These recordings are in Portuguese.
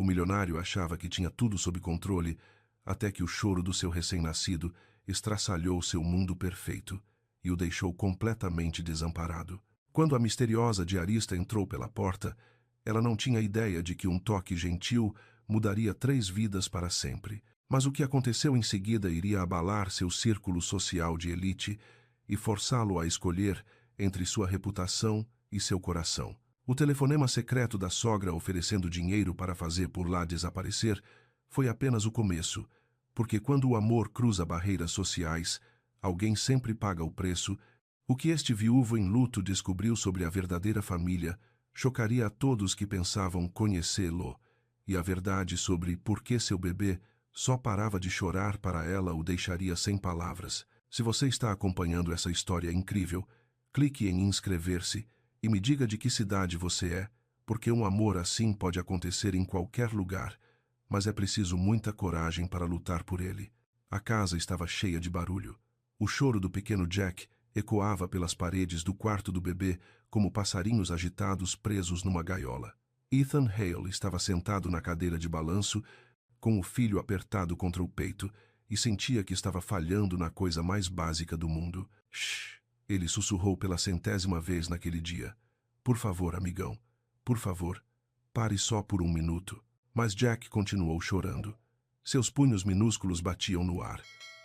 O milionário achava que tinha tudo sob controle, até que o choro do seu recém-nascido estraçalhou seu mundo perfeito e o deixou completamente desamparado. Quando a misteriosa diarista entrou pela porta, ela não tinha ideia de que um toque gentil mudaria 3 vidas para sempre. Mas o que aconteceu em seguida iria abalar seu círculo social de elite e forçá-lo a escolher entre sua reputação e seu coração. O telefonema secreto da sogra oferecendo dinheiro para fazer por lá desaparecer foi apenas o começo, porque quando o amor cruza barreiras sociais, alguém sempre paga o preço. O que este viúvo em luto descobriu sobre a verdadeira família chocaria a todos que pensavam conhecê-lo, e a verdade sobre por que seu bebê só parava de chorar para ela o deixaria sem palavras. Se você está acompanhando essa história incrível, clique em inscrever-se e me diga de que cidade você é, porque um amor assim pode acontecer em qualquer lugar, mas é preciso muita coragem para lutar por ele. A casa estava cheia de barulho. O choro do pequeno Jack ecoava pelas paredes do quarto do bebê como passarinhos agitados presos numa gaiola. Ethan Hale estava sentado na cadeira de balanço, com o filho apertado contra o peito, e sentia que estava falhando na coisa mais básica do mundo. Shh! Ele sussurrou pela 100ª vez naquele dia. Por favor, amigão. Por favor, pare só por 1 minuto. Mas Jack continuou chorando. Seus punhos minúsculos batiam no ar.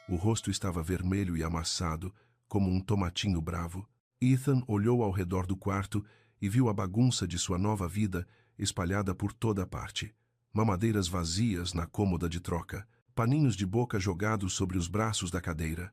O rosto estava vermelho e amassado, como um tomatinho bravo. Ethan olhou ao redor do quarto e viu a bagunça de sua nova vida espalhada por toda parte. Mamadeiras vazias na cômoda de troca, paninhos de boca jogados sobre os braços da cadeira.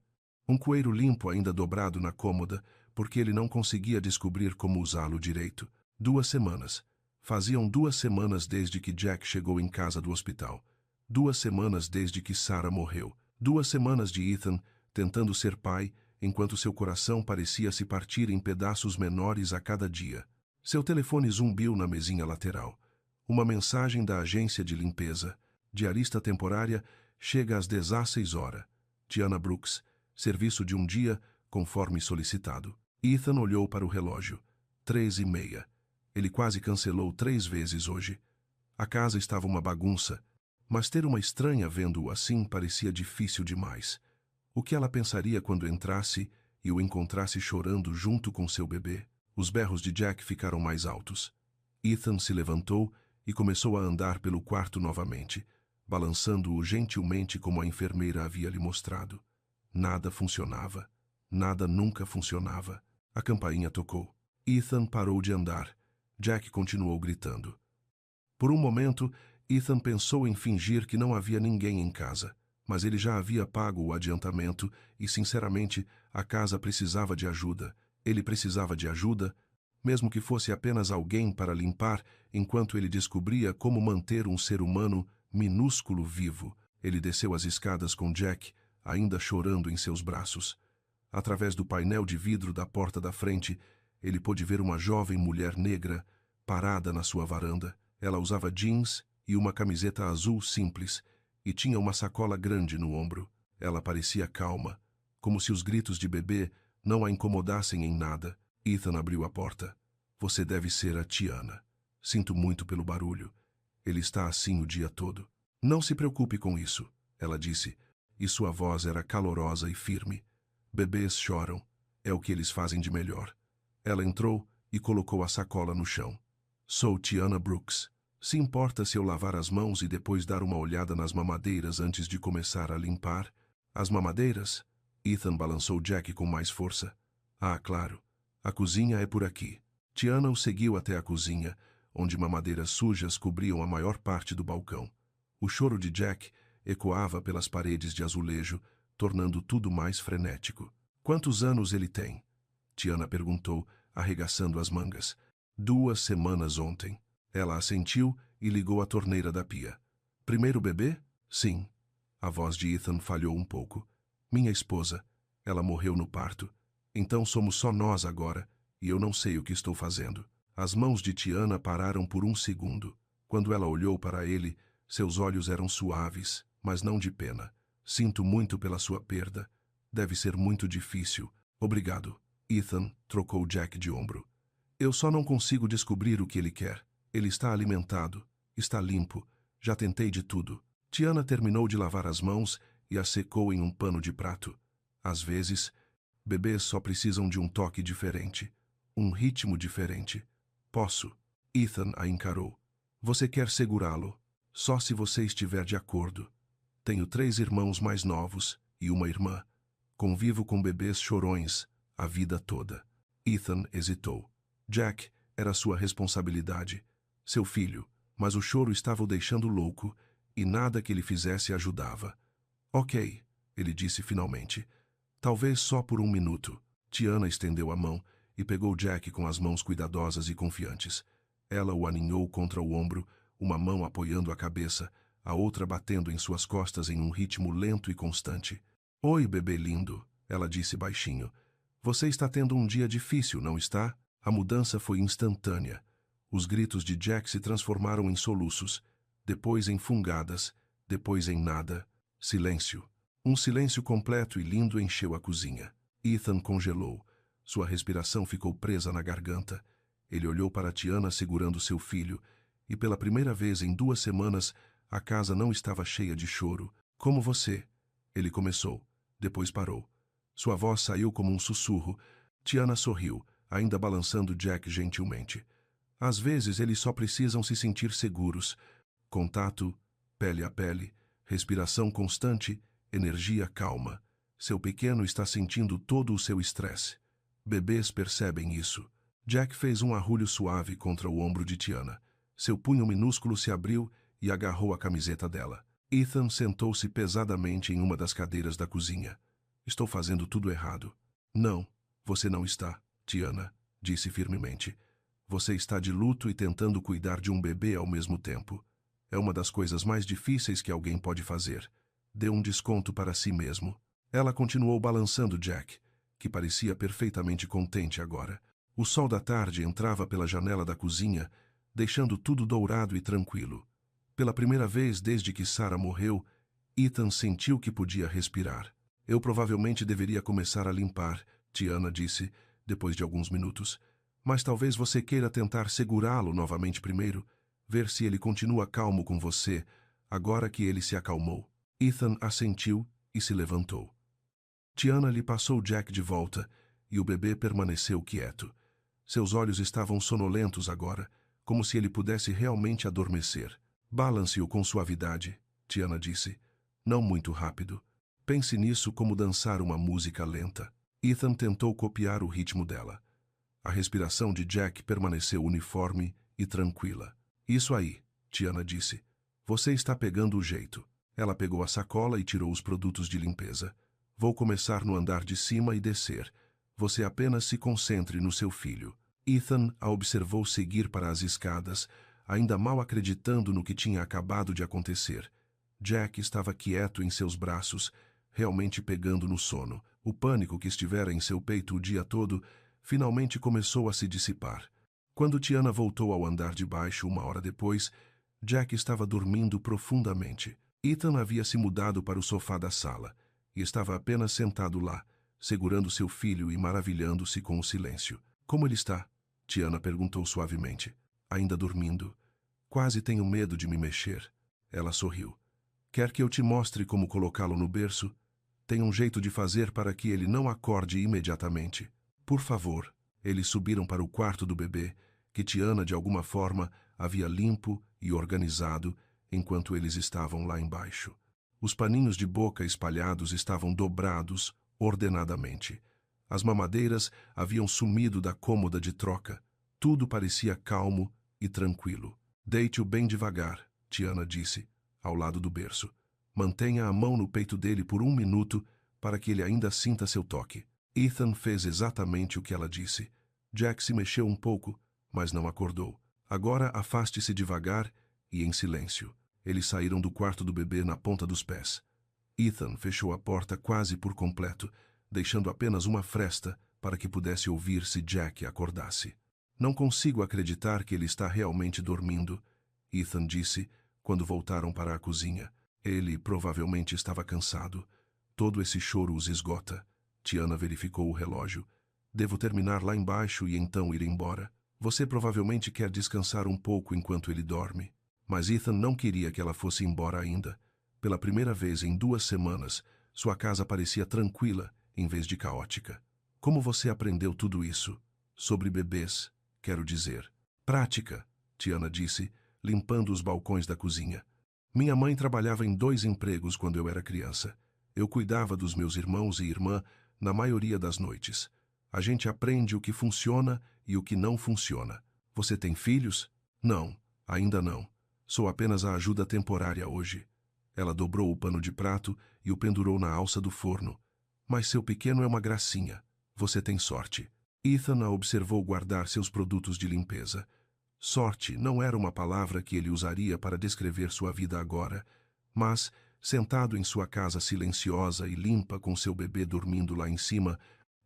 Um coeiro limpo ainda dobrado na cômoda, porque ele não conseguia descobrir como usá-lo direito. 2 semanas. Faziam 2 semanas desde que Jack chegou em casa do hospital. 2 semanas desde que Sarah morreu. 2 semanas de Ethan tentando ser pai, enquanto seu coração parecia se partir em pedaços menores a cada dia. Seu telefone zumbiu na mesinha lateral. Uma mensagem da agência de limpeza. Diarista temporária chega às 16 horas. Tiana Brooks. Serviço de 1 dia, conforme solicitado. Ethan olhou para o relógio. 3h30. Ele quase cancelou 3 vezes hoje. A casa estava uma bagunça, mas ter uma estranha vendo-o assim parecia difícil demais. O que ela pensaria quando entrasse e o encontrasse chorando junto com seu bebê? Os berros de Jack ficaram mais altos. Ethan se levantou e começou a andar pelo quarto novamente, balançando-o gentilmente como a enfermeira havia lhe mostrado. Nada funcionava. Nada nunca funcionava. A campainha tocou. Ethan parou de andar. Jack continuou gritando. Por um momento, Ethan pensou em fingir que não havia ninguém em casa, mas ele já havia pago o adiantamento e, sinceramente, a casa precisava de ajuda. Ele precisava de ajuda, mesmo que fosse apenas alguém para limpar, enquanto ele descobria como manter um ser humano minúsculo vivo. Ele desceu as escadas com Jack, ainda chorando em seus braços. Através do painel de vidro da porta da frente, ele pôde ver uma jovem mulher negra parada na sua varanda. Ela usava jeans e uma camiseta azul simples e tinha uma sacola grande no ombro. Ela parecia calma, como se os gritos de bebê não a incomodassem em nada. Ethan abriu a porta. Você deve ser a Tiana. Sinto muito pelo barulho. Ele está assim o dia todo. Não se preocupe com isso, ela disse, e sua voz era calorosa e firme. Bebês choram. É o que eles fazem de melhor. Ela entrou e colocou a sacola no chão. Sou Tiana Brooks. Se importa se eu lavar as mãos e depois dar uma olhada nas mamadeiras antes de começar a limpar? As mamadeiras? Ethan balançou Jack com mais força. Ah, claro. A cozinha é por aqui. Tiana o seguiu até a cozinha, onde mamadeiras sujas cobriam a maior parte do balcão. O choro de Jack ecoava pelas paredes de azulejo, tornando tudo mais frenético. Quantos anos ele tem? Tiana perguntou, arregaçando as mangas. 2 semanas ontem. Ela assentiu e ligou a torneira da pia. Primeiro bebê? Sim. A voz de Ethan falhou um pouco. Minha esposa. Ela morreu no parto. Então somos só nós agora, e eu não sei o que estou fazendo. As mãos de Tiana pararam por 1 segundo. Quando ela olhou para ele, seus olhos eram suaves, mas não de pena. Sinto muito pela sua perda. Deve ser muito difícil. Obrigado. Ethan trocou Jack de ombro. Eu só não consigo descobrir o que ele quer. Ele está alimentado, está limpo, Já tentei de tudo. Tiana terminou de lavar as mãos e as secou em um pano de prato. Às vezes, bebês só precisam de um toque diferente, um ritmo diferente. Posso? Ethan a encarou. Você quer segurá-lo? Só se você estiver de acordo. Tenho 3 irmãos mais novos e uma irmã. Convivo com bebês chorões a vida toda. Ethan hesitou. Jack era sua responsabilidade, seu filho, mas o choro estava o deixando louco e nada que ele fizesse ajudava. Ok, ele disse finalmente. Talvez só por um minuto. Tiana estendeu a mão e pegou Jack com as mãos cuidadosas e confiantes. Ela o aninhou contra o ombro, uma mão apoiando a cabeça, a outra batendo em suas costas em um ritmo lento e constante. Oi, bebê lindo, ela disse baixinho. Você está tendo um dia difícil, não está? A mudança foi instantânea. Os gritos de Jack se transformaram em soluços, depois em fungadas, depois em nada. Silêncio. Um silêncio completo e lindo encheu a cozinha. Ethan congelou. Sua respiração ficou presa na garganta. Ele olhou para Tiana segurando seu filho, e pela primeira vez em 2 semanas, a casa não estava cheia de choro. Como você? Ele começou. Depois parou. Sua voz saiu como um sussurro. Tiana sorriu, ainda balançando Jack gentilmente. Às vezes eles só precisam se sentir seguros. Contato, pele a pele, respiração constante, energia calma. Seu pequeno está sentindo todo o seu estresse. Bebês percebem isso. Jack fez um arrulho suave contra o ombro de Tiana. Seu punho minúsculo se abriu e agarrou a camiseta dela. Ethan sentou-se pesadamente em uma das cadeiras da cozinha. Estou fazendo tudo errado. Não, você não está, Tiana, disse firmemente. Você está de luto e tentando cuidar de um bebê ao mesmo tempo. É uma das coisas mais difíceis que alguém pode fazer. Dê um desconto para si mesmo. Ela continuou balançando Jack, que parecia perfeitamente contente agora. O sol da tarde entrava pela janela da cozinha, deixando tudo dourado e tranquilo. Pela primeira vez desde que Sarah morreu, Ethan sentiu que podia respirar. Eu provavelmente deveria começar a limpar, Tiana disse, depois de alguns minutos. Mas talvez você queira tentar segurá-lo novamente primeiro, ver se ele continua calmo com você, agora que ele se acalmou. Ethan assentiu e se levantou. Tiana lhe passou Jack de volta e o bebê permaneceu quieto. Seus olhos estavam sonolentos agora, como se ele pudesse realmente adormecer. Balance-o com suavidade, Tiana disse. Não muito rápido. Pense nisso como dançar uma música lenta. Ethan tentou copiar o ritmo dela. A respiração de Jack permaneceu uniforme e tranquila. Isso aí, Tiana disse. Você está pegando o jeito. Ela pegou a sacola e tirou os produtos de limpeza. Vou começar no andar de cima e descer. Você apenas se concentre no seu filho. Ethan a observou seguir para as escadas, ainda mal acreditando no que tinha acabado de acontecer. Jack estava quieto em seus braços, realmente pegando no sono. O pânico que estivera em seu peito o dia todo finalmente começou a se dissipar. Quando Tiana voltou ao andar de baixo 1 hora depois, Jack estava dormindo profundamente. Ethan havia se mudado para o sofá da sala e estava apenas sentado lá, segurando seu filho e maravilhando-se com o silêncio. Como ele está? Tiana perguntou suavemente. Ainda dormindo. Quase tenho medo de me mexer. Ela sorriu. Quer que eu te mostre como colocá-lo no berço? Tem um jeito de fazer para que ele não acorde imediatamente. Por favor. Eles subiram para o quarto do bebê, que Tiana de alguma forma havia limpo e organizado enquanto eles estavam lá embaixo. Os paninhos de boca espalhados estavam dobrados ordenadamente. As mamadeiras haviam sumido da cômoda de troca. Tudo parecia calmo e tranquilo. Deite-o bem devagar, Tiana disse, ao lado do berço. Mantenha a mão no peito dele por 1 minuto para que ele ainda sinta seu toque. Ethan fez exatamente o que ela disse. Jack se mexeu um pouco, mas não acordou. Agora afaste-se devagar e em silêncio. Eles saíram do quarto do bebê na ponta dos pés. Ethan fechou a porta quase por completo, deixando apenas uma fresta para que pudesse ouvir se Jack acordasse. Não consigo acreditar que ele está realmente dormindo, Ethan disse quando voltaram para a cozinha. Ele provavelmente estava cansado. Todo esse choro os esgota. Tiana verificou o relógio. Devo terminar lá embaixo e então ir embora. Você provavelmente quer descansar um pouco enquanto ele dorme. Mas Ethan não queria que ela fosse embora ainda. Pela primeira vez em 2 semanas, sua casa parecia tranquila, em vez de caótica. Como você aprendeu tudo isso? Sobre bebês, quero dizer. Prática, Tiana disse, limpando os balcões da cozinha. Minha mãe trabalhava em 2 empregos quando eu era criança. Eu cuidava dos meus irmãos e irmã na maioria das noites. A gente aprende o que funciona e o que não funciona. Você tem filhos? Não, ainda não. Sou apenas a ajuda temporária hoje. Ela dobrou o pano de prato e o pendurou na alça do forno. Mas seu pequeno é uma gracinha. Você tem sorte. Ethan a observou guardar seus produtos de limpeza. Sorte não era uma palavra que ele usaria para descrever sua vida agora, mas, sentado em sua casa silenciosa e limpa com seu bebê dormindo lá em cima,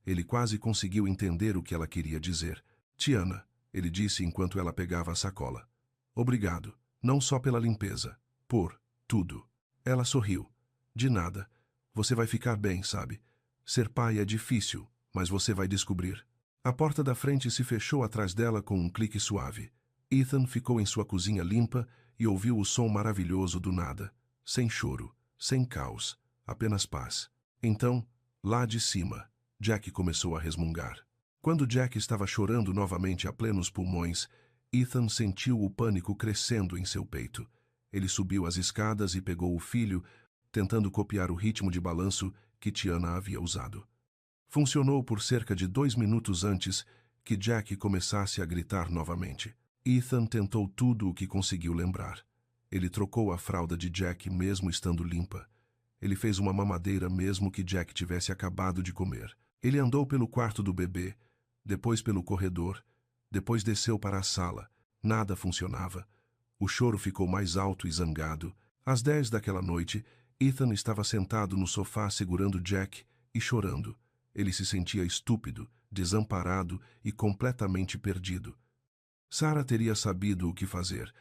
ele quase conseguiu entender o que ela queria dizer. Tiana, ele disse enquanto ela pegava a sacola. Obrigado, não só pela limpeza, por tudo. Ela sorriu. De nada. Você vai ficar bem, sabe? Ser pai é difícil, mas você vai descobrir. A porta da frente se fechou atrás dela com um clique suave. Ethan ficou em sua cozinha limpa e ouviu o som maravilhoso do nada. Sem choro, sem caos, apenas paz. Então, lá de cima, Jack começou a resmungar. Quando Jack estava chorando novamente a plenos pulmões, Ethan sentiu o pânico crescendo em seu peito. Ele subiu as escadas e pegou o filho, tentando copiar o ritmo de balanço que Tiana havia usado. Funcionou por cerca de 2 minutos antes que Jack começasse a gritar novamente. Ethan tentou tudo o que conseguiu lembrar. Ele trocou a fralda de Jack mesmo estando limpa. Ele fez uma mamadeira mesmo que Jack tivesse acabado de comer. Ele andou pelo quarto do bebê, depois pelo corredor, depois desceu para a sala. Nada funcionava. O choro ficou mais alto e zangado. Às 10 daquela noite, Ethan estava sentado no sofá segurando Jack e chorando. Ele se sentia estúpido, desamparado e completamente perdido. Sarah teria sabido o que fazer.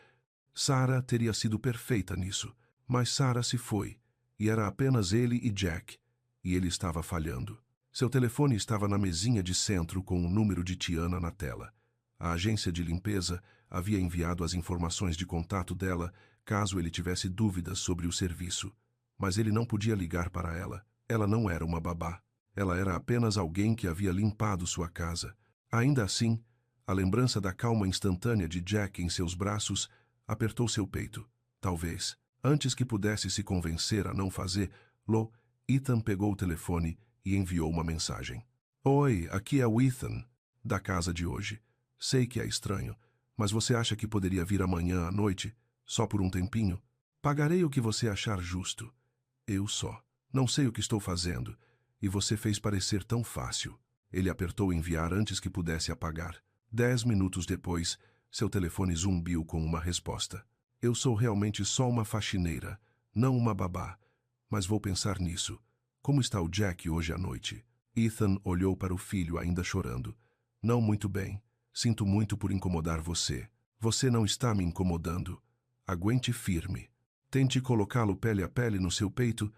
Sarah teria sido perfeita nisso. Mas Sarah se foi, e era apenas ele e Jack, e ele estava falhando. Seu telefone estava na mesinha de centro com o número de Tiana na tela. A agência de limpeza havia enviado as informações de contato dela caso ele tivesse dúvidas sobre o serviço. Mas ele não podia ligar para ela. Ela não era uma babá. Ela era apenas alguém que havia limpado sua casa. Ainda assim, a lembrança da calma instantânea de Jack em seus braços apertou seu peito. Talvez, antes que pudesse se convencer a não fazê-lo, Ethan pegou o telefone e enviou uma mensagem. Oi, aqui é o Ethan, da casa de hoje. Sei que é estranho, mas você acha que poderia vir amanhã à noite, só por um tempinho? Pagarei o que você achar justo. Eu só. Não sei o que estou fazendo, e você fez parecer tão fácil. Ele apertou enviar antes que pudesse apagar. 10 minutos depois, seu telefone zumbiu com uma resposta. Eu sou realmente só uma faxineira, não uma babá. Mas vou pensar nisso. Como está o Jack hoje à noite? Ethan olhou para o filho ainda chorando. Não muito bem. Sinto muito por incomodar você. Você não está me incomodando. Aguente firme. Tente colocá-lo pele a pele no seu peito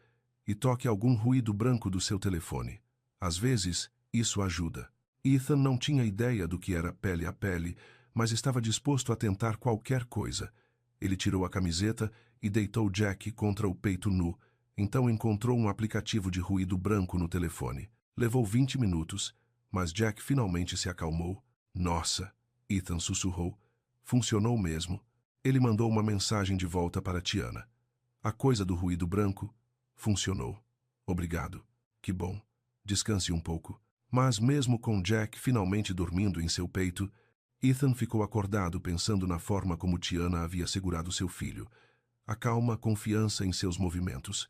e toque algum ruído branco do seu telefone. Às vezes, isso ajuda. Ethan não tinha ideia do que era pele a pele, mas estava disposto a tentar qualquer coisa. Ele tirou a camiseta e deitou Jack contra o peito nu. Então encontrou um aplicativo de ruído branco no telefone. Levou 20 minutos, mas Jack finalmente se acalmou. Nossa, Ethan sussurrou. Funcionou mesmo. Ele mandou uma mensagem de volta para Tiana. A coisa do ruído branco funcionou. Obrigado. Que bom. Descanse um pouco. Mas mesmo com Jack finalmente dormindo em seu peito, Ethan ficou acordado pensando na forma como Tiana havia segurado seu filho. A calma confiança em seus movimentos.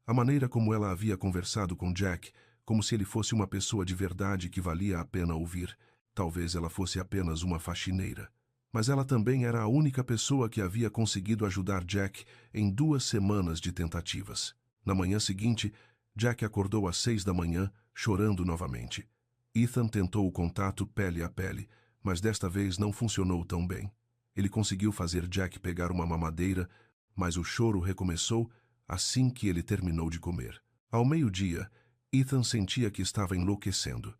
A maneira como ela havia conversado com Jack, como se ele fosse uma pessoa de verdade que valia a pena ouvir. Talvez ela fosse apenas uma faxineira. Mas ela também era a única pessoa que havia conseguido ajudar Jack em 2 semanas de tentativas. Na manhã seguinte, Jack acordou às 6 da manhã, chorando novamente. Ethan tentou o contato pele a pele, mas desta vez não funcionou tão bem. Ele conseguiu fazer Jack pegar uma mamadeira, mas o choro recomeçou assim que ele terminou de comer. Ao meio-dia, Ethan sentia que estava enlouquecendo.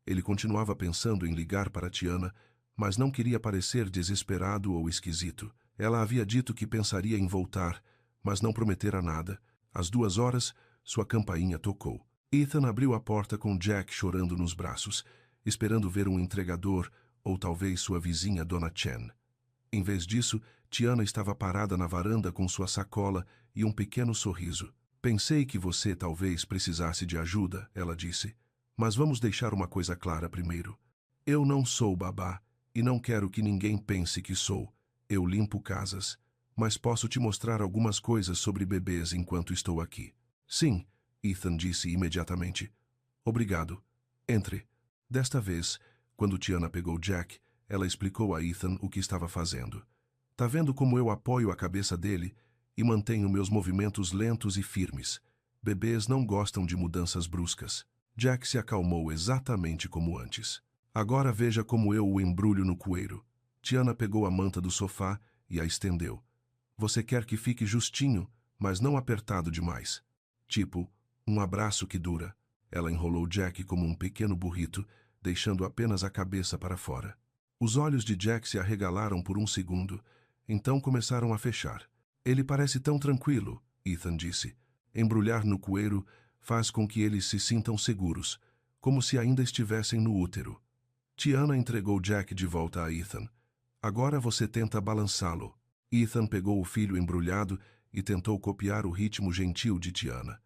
Ele continuava pensando em ligar para Tiana, mas não queria parecer desesperado ou esquisito. Ela havia dito que pensaria em voltar, mas não prometera nada. Às 2 horas, sua campainha tocou. Ethan abriu a porta com Jack chorando nos braços, esperando ver um entregador ou talvez sua vizinha Dona Chen. Em vez disso, Tiana estava parada na varanda com sua sacola e um pequeno sorriso. Pensei que você talvez precisasse de ajuda, ela disse. Mas vamos deixar uma coisa clara primeiro. Eu não sou babá e não quero que ninguém pense que sou. Eu limpo casas, mas posso te mostrar algumas coisas sobre bebês enquanto estou aqui. Sim, Ethan disse imediatamente. Obrigado. Entre. Desta vez, quando Tiana pegou Jack, ela explicou a Ethan o que estava fazendo. Tá vendo como eu apoio a cabeça dele e mantenho meus movimentos lentos e firmes? Bebês não gostam de mudanças bruscas. Jack se acalmou exatamente como antes. Agora veja como eu o embrulho no cueiro. Tiana pegou a manta do sofá e a estendeu. Você quer que fique justinho, mas não apertado demais. Tipo, um abraço que dura. Ela enrolou Jack como um pequeno burrito, deixando apenas a cabeça para fora. Os olhos de Jack se arregalaram por um segundo, então começaram a fechar. Ele parece tão tranquilo, Ethan disse. Embrulhar no cueiro faz com que eles se sintam seguros, como se ainda estivessem no útero. Tiana entregou Jack de volta a Ethan. Agora você tenta balançá-lo. Ethan pegou o filho embrulhado e tentou copiar o ritmo gentil de Tiana.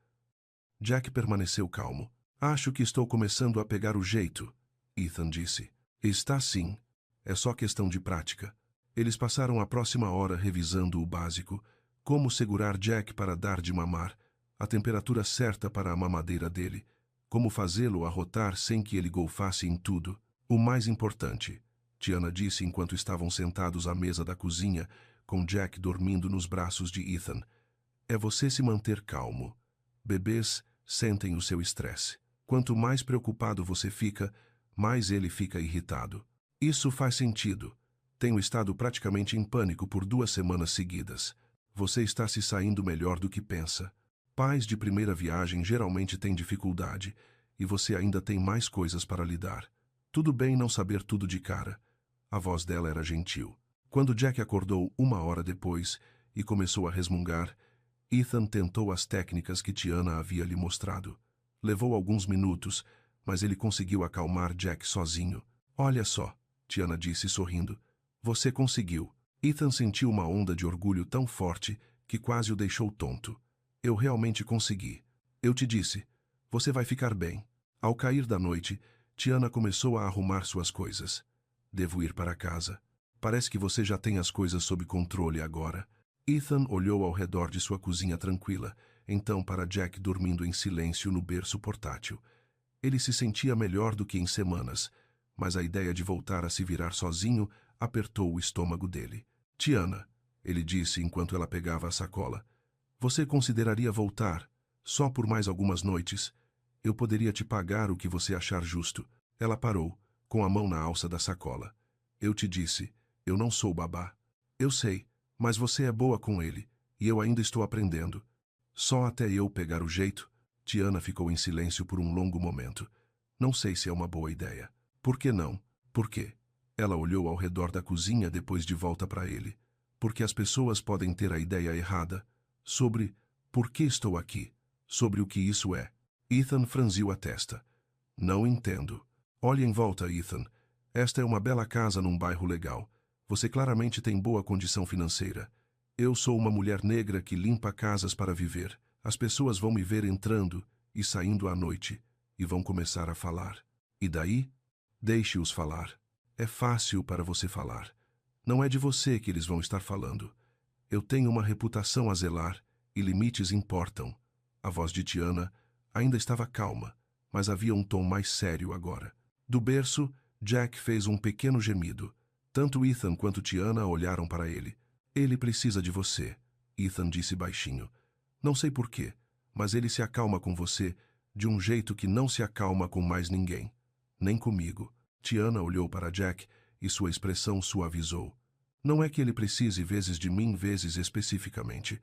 Jack permaneceu calmo. Acho que estou começando a pegar o jeito, Ethan disse. Está sim. É só questão de prática. Eles passaram a próxima hora revisando o básico, como segurar Jack para dar de mamar, a temperatura certa para a mamadeira dele, como fazê-lo arrotar sem que ele golfasse em tudo. O mais importante, Tiana disse enquanto estavam sentados à mesa da cozinha, com Jack dormindo nos braços de Ethan, é você se manter calmo. Bebês sentem o seu estresse. Quanto mais preocupado você fica, mais ele fica irritado. Isso faz sentido. Tenho estado praticamente em pânico por 2 semanas seguidas. Você está se saindo melhor do que pensa. Pais de primeira viagem geralmente têm dificuldade, e você ainda tem mais coisas para lidar. Tudo bem não saber tudo de cara. A voz dela era gentil. Quando Jack acordou 1 hora depois e começou a resmungar, Ethan tentou as técnicas que Tiana havia lhe mostrado. Levou alguns minutos, mas ele conseguiu acalmar Jack sozinho. Olha só, Tiana disse sorrindo. Você conseguiu. Ethan sentiu uma onda de orgulho tão forte que quase o deixou tonto. Eu realmente consegui. Eu te disse. Você vai ficar bem. Ao cair da noite, Tiana começou a arrumar suas coisas. Devo ir para casa. Parece que você já tem as coisas sob controle agora. Ethan olhou ao redor de sua cozinha tranquila, então para Jack dormindo em silêncio no berço portátil. Ele se sentia melhor do que em semanas, mas a ideia de voltar a se virar sozinho apertou o estômago dele. Tiana, ele disse enquanto ela pegava a sacola, você consideraria voltar, só por mais algumas noites? Eu poderia te pagar o que você achar justo. Ela parou, com a mão na alça da sacola. Eu te disse, eu não sou babá. Eu sei, mas você é boa com ele, e eu ainda estou aprendendo. Só até eu pegar o jeito. Tiana ficou em silêncio por um longo momento. Não sei se é uma boa ideia. Por que não? Por quê? Ela olhou ao redor da cozinha depois de volta para ele. Porque as pessoas podem ter a ideia errada sobre por que estou aqui, sobre o que isso é. Ethan franziu a testa. Não entendo. Olhe em volta, Ethan. Esta é uma bela casa num bairro legal. Você claramente tem boa condição financeira. Eu sou uma mulher negra que limpa casas para viver. As pessoas vão me ver entrando e saindo à noite e vão começar a falar. E daí? Deixe-os falar. É fácil para você falar. Não é de você que eles vão estar falando. Eu tenho uma reputação a zelar e limites importam. A voz de Tiana ainda estava calma, mas havia um tom mais sério agora. Do berço, Jack fez um pequeno gemido. Tanto Ethan quanto Tiana olharam para ele. Ele precisa de você, Ethan disse baixinho. Não sei porquê, mas ele se acalma com você de um jeito que não se acalma com mais ninguém. Nem comigo. Tiana olhou para Jack e sua expressão suavizou. Não é que ele precise vezes de mim, vezes especificamente.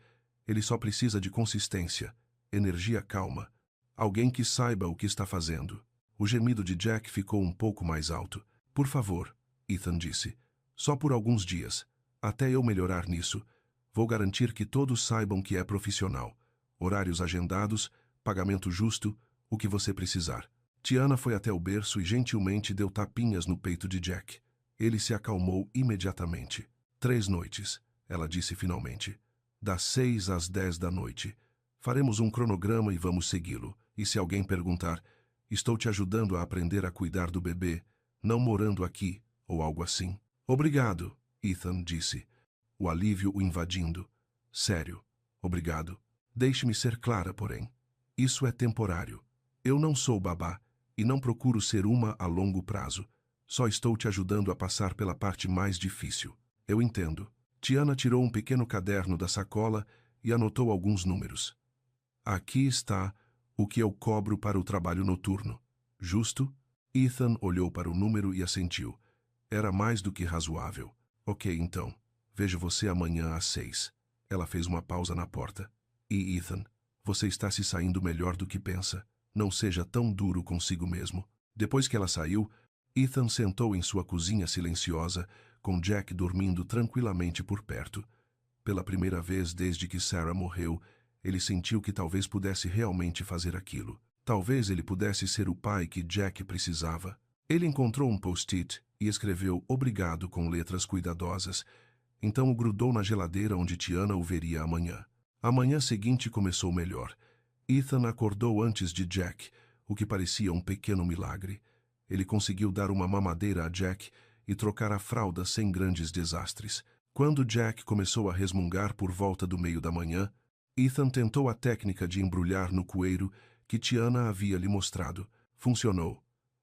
Ele só precisa de consistência, energia calma. Alguém que saiba o que está fazendo. O gemido de Jack ficou um pouco mais alto. Por favor, Ethan disse. Só por alguns dias. Até eu melhorar nisso, vou garantir que todos saibam que é profissional. Horários agendados, pagamento justo, o que você precisar. Tiana foi até o berço e gentilmente deu tapinhas no peito de Jack. Ele se acalmou imediatamente. 3 noites, ela disse finalmente. Das 6 às 10 da noite. Faremos um cronograma e vamos segui-lo. E se alguém perguntar, estou te ajudando a aprender a cuidar do bebê, não morando aqui, ou algo assim. Obrigado, Ethan disse, o alívio o invadindo. Sério, obrigado. Deixe-me ser clara, porém. Isso é temporário. Eu não sou babá e não procuro ser uma a longo prazo. Só estou te ajudando a passar pela parte mais difícil. Eu entendo. Tiana tirou um pequeno caderno da sacola e anotou alguns números. Aqui está o que eu cobro para o trabalho noturno. Justo? Ethan olhou para o número e assentiu. Era mais do que razoável. Ok, então. Vejo você amanhã às 6. Ela fez uma pausa na porta. E Ethan, você está se saindo melhor do que pensa. Não seja tão duro consigo mesmo. Depois que ela saiu, Ethan sentou em sua cozinha silenciosa, com Jack dormindo tranquilamente por perto. Pela primeira vez desde que Sarah morreu, ele sentiu que talvez pudesse realmente fazer aquilo. Talvez ele pudesse ser o pai que Jack precisava. Ele encontrou um post-it e escreveu obrigado com letras cuidadosas. Então o grudou na geladeira onde Tiana o veria amanhã. A manhã seguinte começou melhor. Ethan acordou antes de Jack, o que parecia um pequeno milagre. Ele conseguiu dar uma mamadeira a Jack e trocar a fralda sem grandes desastres. Quando Jack começou a resmungar por volta do meio da manhã, Ethan tentou a técnica de embrulhar no coeiro que Tiana havia lhe mostrado. Funcionou.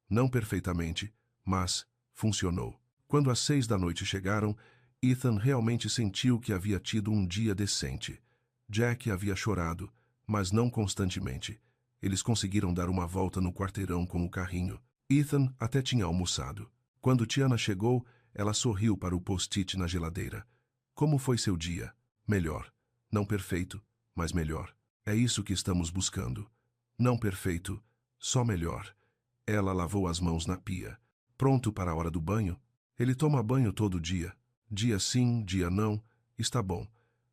Não perfeitamente, mas funcionou. Quando as 6 da noite chegaram, Ethan realmente sentiu que havia tido um dia decente. Jack havia chorado, mas não constantemente. Eles conseguiram dar uma volta no quarteirão com o carrinho. Ethan até tinha almoçado. Quando Tiana chegou, ela sorriu para o post-it na geladeira. Como foi seu dia? Melhor. Não perfeito, mas melhor. É isso que estamos buscando. Não perfeito, só melhor. Ela lavou as mãos na pia. Pronto para a hora do banho? Ele toma banho todo dia. Dia sim, dia não. Está bom.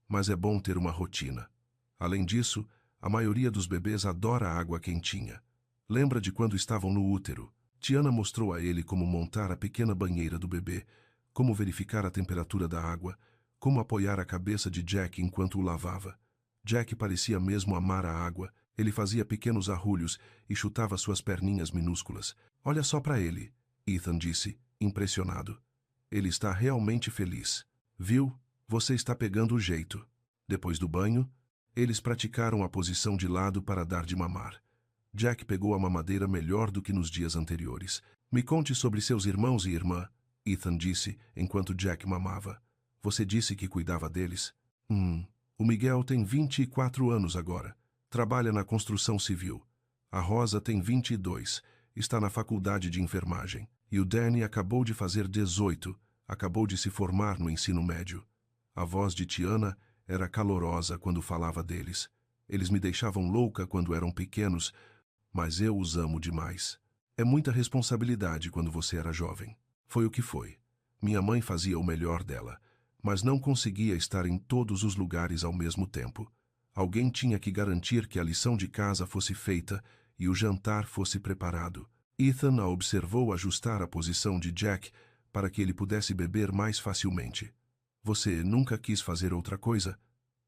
Mas é bom ter uma rotina. Além disso, a maioria dos bebês adora a água quentinha. Lembra de quando estavam no útero? Tiana mostrou a ele como montar a pequena banheira do bebê, como verificar a temperatura da água, como apoiar a cabeça de Jack enquanto o lavava. Jack parecia mesmo amar a água. Ele fazia pequenos arrulhos e chutava suas perninhas minúsculas. Olha só para ele, Ethan disse, impressionado. Ele está realmente feliz. Viu? Você está pegando o jeito. Depois do banho, eles praticaram a posição de lado para dar de mamar. Jack pegou a mamadeira melhor do que nos dias anteriores. Me conte sobre seus irmãos e irmã, Ethan disse enquanto Jack mamava. Você disse que cuidava deles? O Miguel tem 24 anos agora. Trabalha na construção civil. A Rosa tem 22. Está na faculdade de enfermagem. E o Danny acabou de fazer 18. Acabou de se formar no ensino médio. A voz de Tiana era calorosa quando falava deles. Eles me deixavam louca quando eram pequenos, mas eu os amo demais. É muita responsabilidade quando você era jovem. Foi o que foi. Minha mãe fazia o melhor dela, mas não conseguia estar em todos os lugares ao mesmo tempo. Alguém tinha que garantir que a lição de casa fosse feita e o jantar fosse preparado. Ethan a observou ajustar a posição de Jack para que ele pudesse beber mais facilmente. Você nunca quis fazer outra coisa?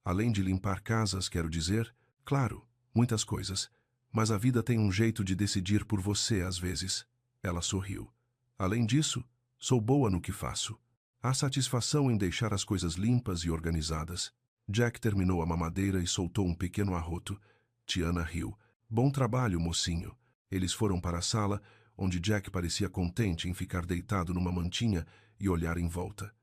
Além de limpar casas, quero dizer? Claro, muitas coisas. Mas a vida tem um jeito de decidir por você às vezes. Ela sorriu. Além disso, sou boa no que faço. Há satisfação em deixar as coisas limpas e organizadas. Jack terminou a mamadeira e soltou um pequeno arroto. Tiana riu. Bom trabalho, mocinho. Eles foram para a sala, onde Jack parecia contente em ficar deitado numa mantinha e olhar em volta.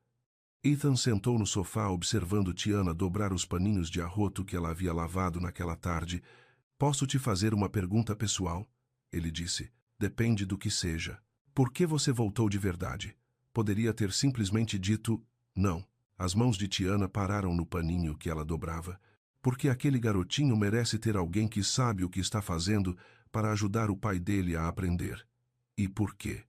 Ethan sentou no sofá observando Tiana dobrar os paninhos de arroto que ela havia lavado naquela tarde. Posso te fazer uma pergunta pessoal? Ele disse. Depende do que seja. Por que você voltou de verdade? Poderia ter simplesmente dito não. As mãos de Tiana pararam no paninho que ela dobrava. Porque aquele garotinho merece ter alguém que sabe o que está fazendo para ajudar o pai dele a aprender. E por quê?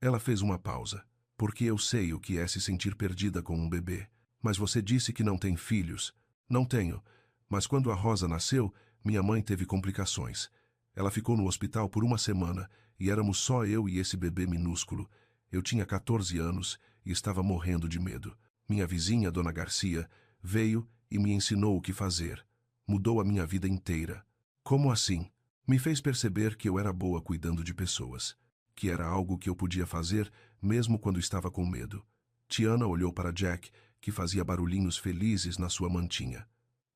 Ela fez uma pausa. porque eu sei o que é se sentir perdida com um bebê. Mas você disse que não tem filhos. Não tenho, mas quando a Rosa nasceu, minha mãe teve complicações. Ela ficou no hospital por uma semana e éramos só eu e esse bebê minúsculo. Eu tinha 14 anos e estava morrendo de medo. Minha vizinha, Dona Garcia, veio e me ensinou o que fazer. Mudou a minha vida inteira. Como assim? Me fez perceber que eu era boa cuidando de pessoas, que era algo que eu podia fazer mesmo quando estava com medo. Tiana olhou para Jack, que fazia barulhinhos felizes na sua mantinha.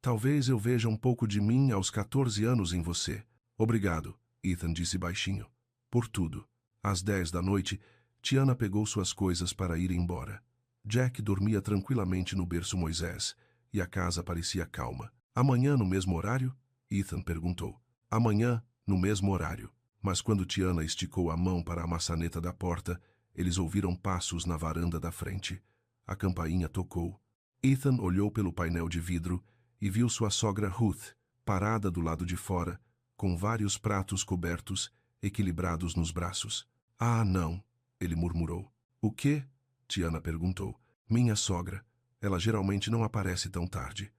Talvez eu veja um pouco de mim aos 14 anos em você. Obrigado, Ethan disse baixinho. Por tudo. Às 10 da noite, Tiana pegou suas coisas para ir embora. Jack dormia tranquilamente no berço Moisés, e a casa parecia calma. Amanhã no mesmo horário? Ethan perguntou. Amanhã, no mesmo horário. Mas quando Tiana esticou a mão para a maçaneta da porta, eles ouviram passos na varanda da frente. A campainha tocou. Ethan olhou pelo painel de vidro e viu sua sogra Ruth, parada do lado de fora, com vários pratos cobertos, equilibrados nos braços. Ah, não, ele murmurou. O quê? Tiana perguntou. Minha sogra. Ela geralmente não aparece tão tarde.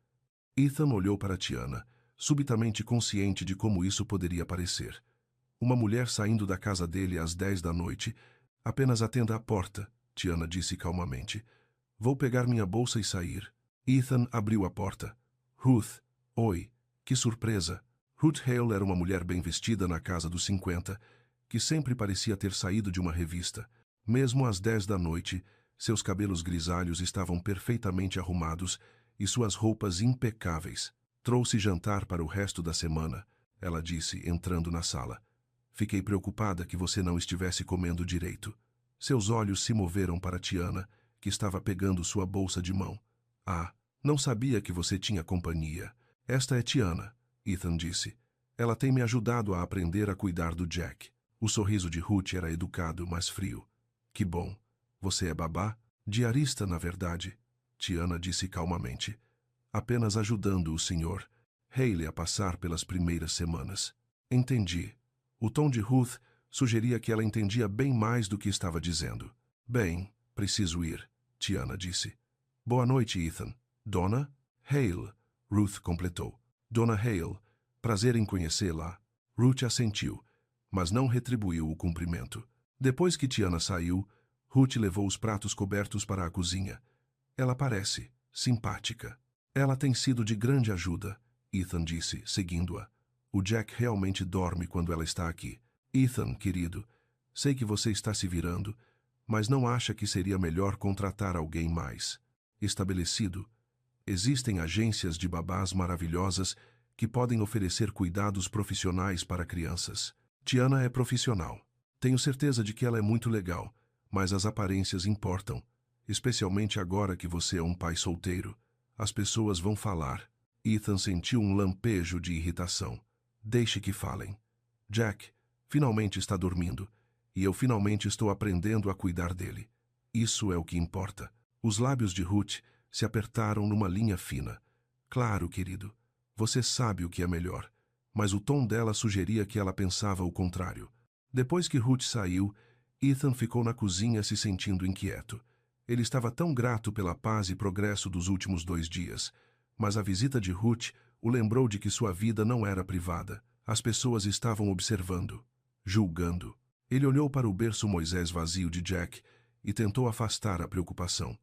Ethan olhou para Tiana, subitamente consciente de como isso poderia parecer. Uma mulher saindo da casa dele às 10 da noite. Apenas atenda a porta, Tiana disse calmamente. Vou pegar minha bolsa e sair. Ethan abriu a porta. Ruth, oi, que surpresa. Ruth Hale era uma mulher bem vestida na casa dos 50, que sempre parecia ter saído de uma revista. Mesmo às 10 da noite, seus cabelos grisalhos estavam perfeitamente arrumados e suas roupas impecáveis. Trouxe jantar para o resto da semana, ela disse, entrando na sala. Fiquei preocupada que você não estivesse comendo direito. Seus olhos se moveram para Tiana, que estava pegando sua bolsa de mão. Ah, não sabia que você tinha companhia. Esta é Tiana, Ethan disse. Ela tem me ajudado a aprender a cuidar do Jack. O sorriso de Ruth era educado, mas frio. Que bom. Você é babá? Diarista, na verdade, Tiana disse calmamente. Apenas ajudando o Sr. Hale a passar pelas primeiras semanas. Entendi. O tom de Ruth sugeria que ela entendia bem mais do que estava dizendo. Bem, preciso ir, Tiana disse. Boa noite, Ethan. Dona Hale, Ruth completou. Dona Hale, prazer em conhecê-la. Ruth assentiu, mas não retribuiu o cumprimento. Depois que Tiana saiu, Ruth levou os pratos cobertos para a cozinha. Ela parece simpática. Ela tem sido de grande ajuda, Ethan disse, seguindo-a. O Jack realmente dorme quando ela está aqui. Ethan, querido, sei que você está se virando, mas não acha que seria melhor contratar alguém mais estabelecido? Existem agências de babás maravilhosas que podem oferecer cuidados profissionais para crianças. Tiana é profissional. Tenho certeza de que ela é muito legal, mas as aparências importam, especialmente agora que você é um pai solteiro. As pessoas vão falar. Ethan sentiu um lampejo de irritação. Deixe que falem. Jack finalmente está dormindo, e eu finalmente estou aprendendo a cuidar dele. Isso é o que importa. Os lábios de Ruth se apertaram numa linha fina. Claro, querido, você sabe o que é melhor, mas o tom dela sugeria que ela pensava o contrário. Depois que Ruth saiu, Ethan ficou na cozinha se sentindo inquieto. Ele estava tão grato pela paz e progresso dos últimos 2 dias, mas a visita de Ruth o lembrou de que sua vida não era privada. As pessoas estavam observando, julgando. Ele olhou para o berço Moisés vazio de Jack e tentou afastar a preocupação.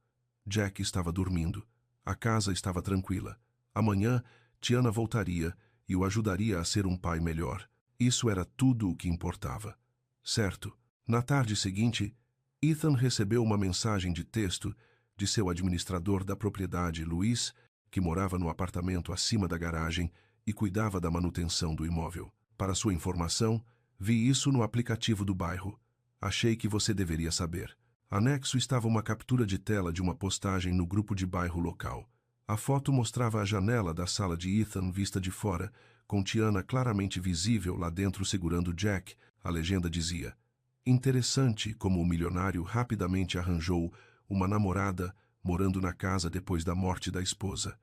Jack estava dormindo. A casa estava tranquila. Amanhã, Tiana voltaria e o ajudaria a ser um pai melhor. Isso era tudo o que importava. Certo. Na tarde seguinte, Ethan recebeu uma mensagem de texto de seu administrador da propriedade, Luiz, que morava no apartamento acima da garagem e cuidava da manutenção do imóvel. Para sua informação, vi isso no aplicativo do bairro. Achei que você deveria saber. Anexo estava uma captura de tela de uma postagem no grupo de bairro local. A foto mostrava a janela da sala de Ethan vista de fora, com Tiana claramente visível lá dentro segurando Jack. A legenda dizia: interessante como o milionário rapidamente arranjou uma namorada morando na casa depois da morte da esposa.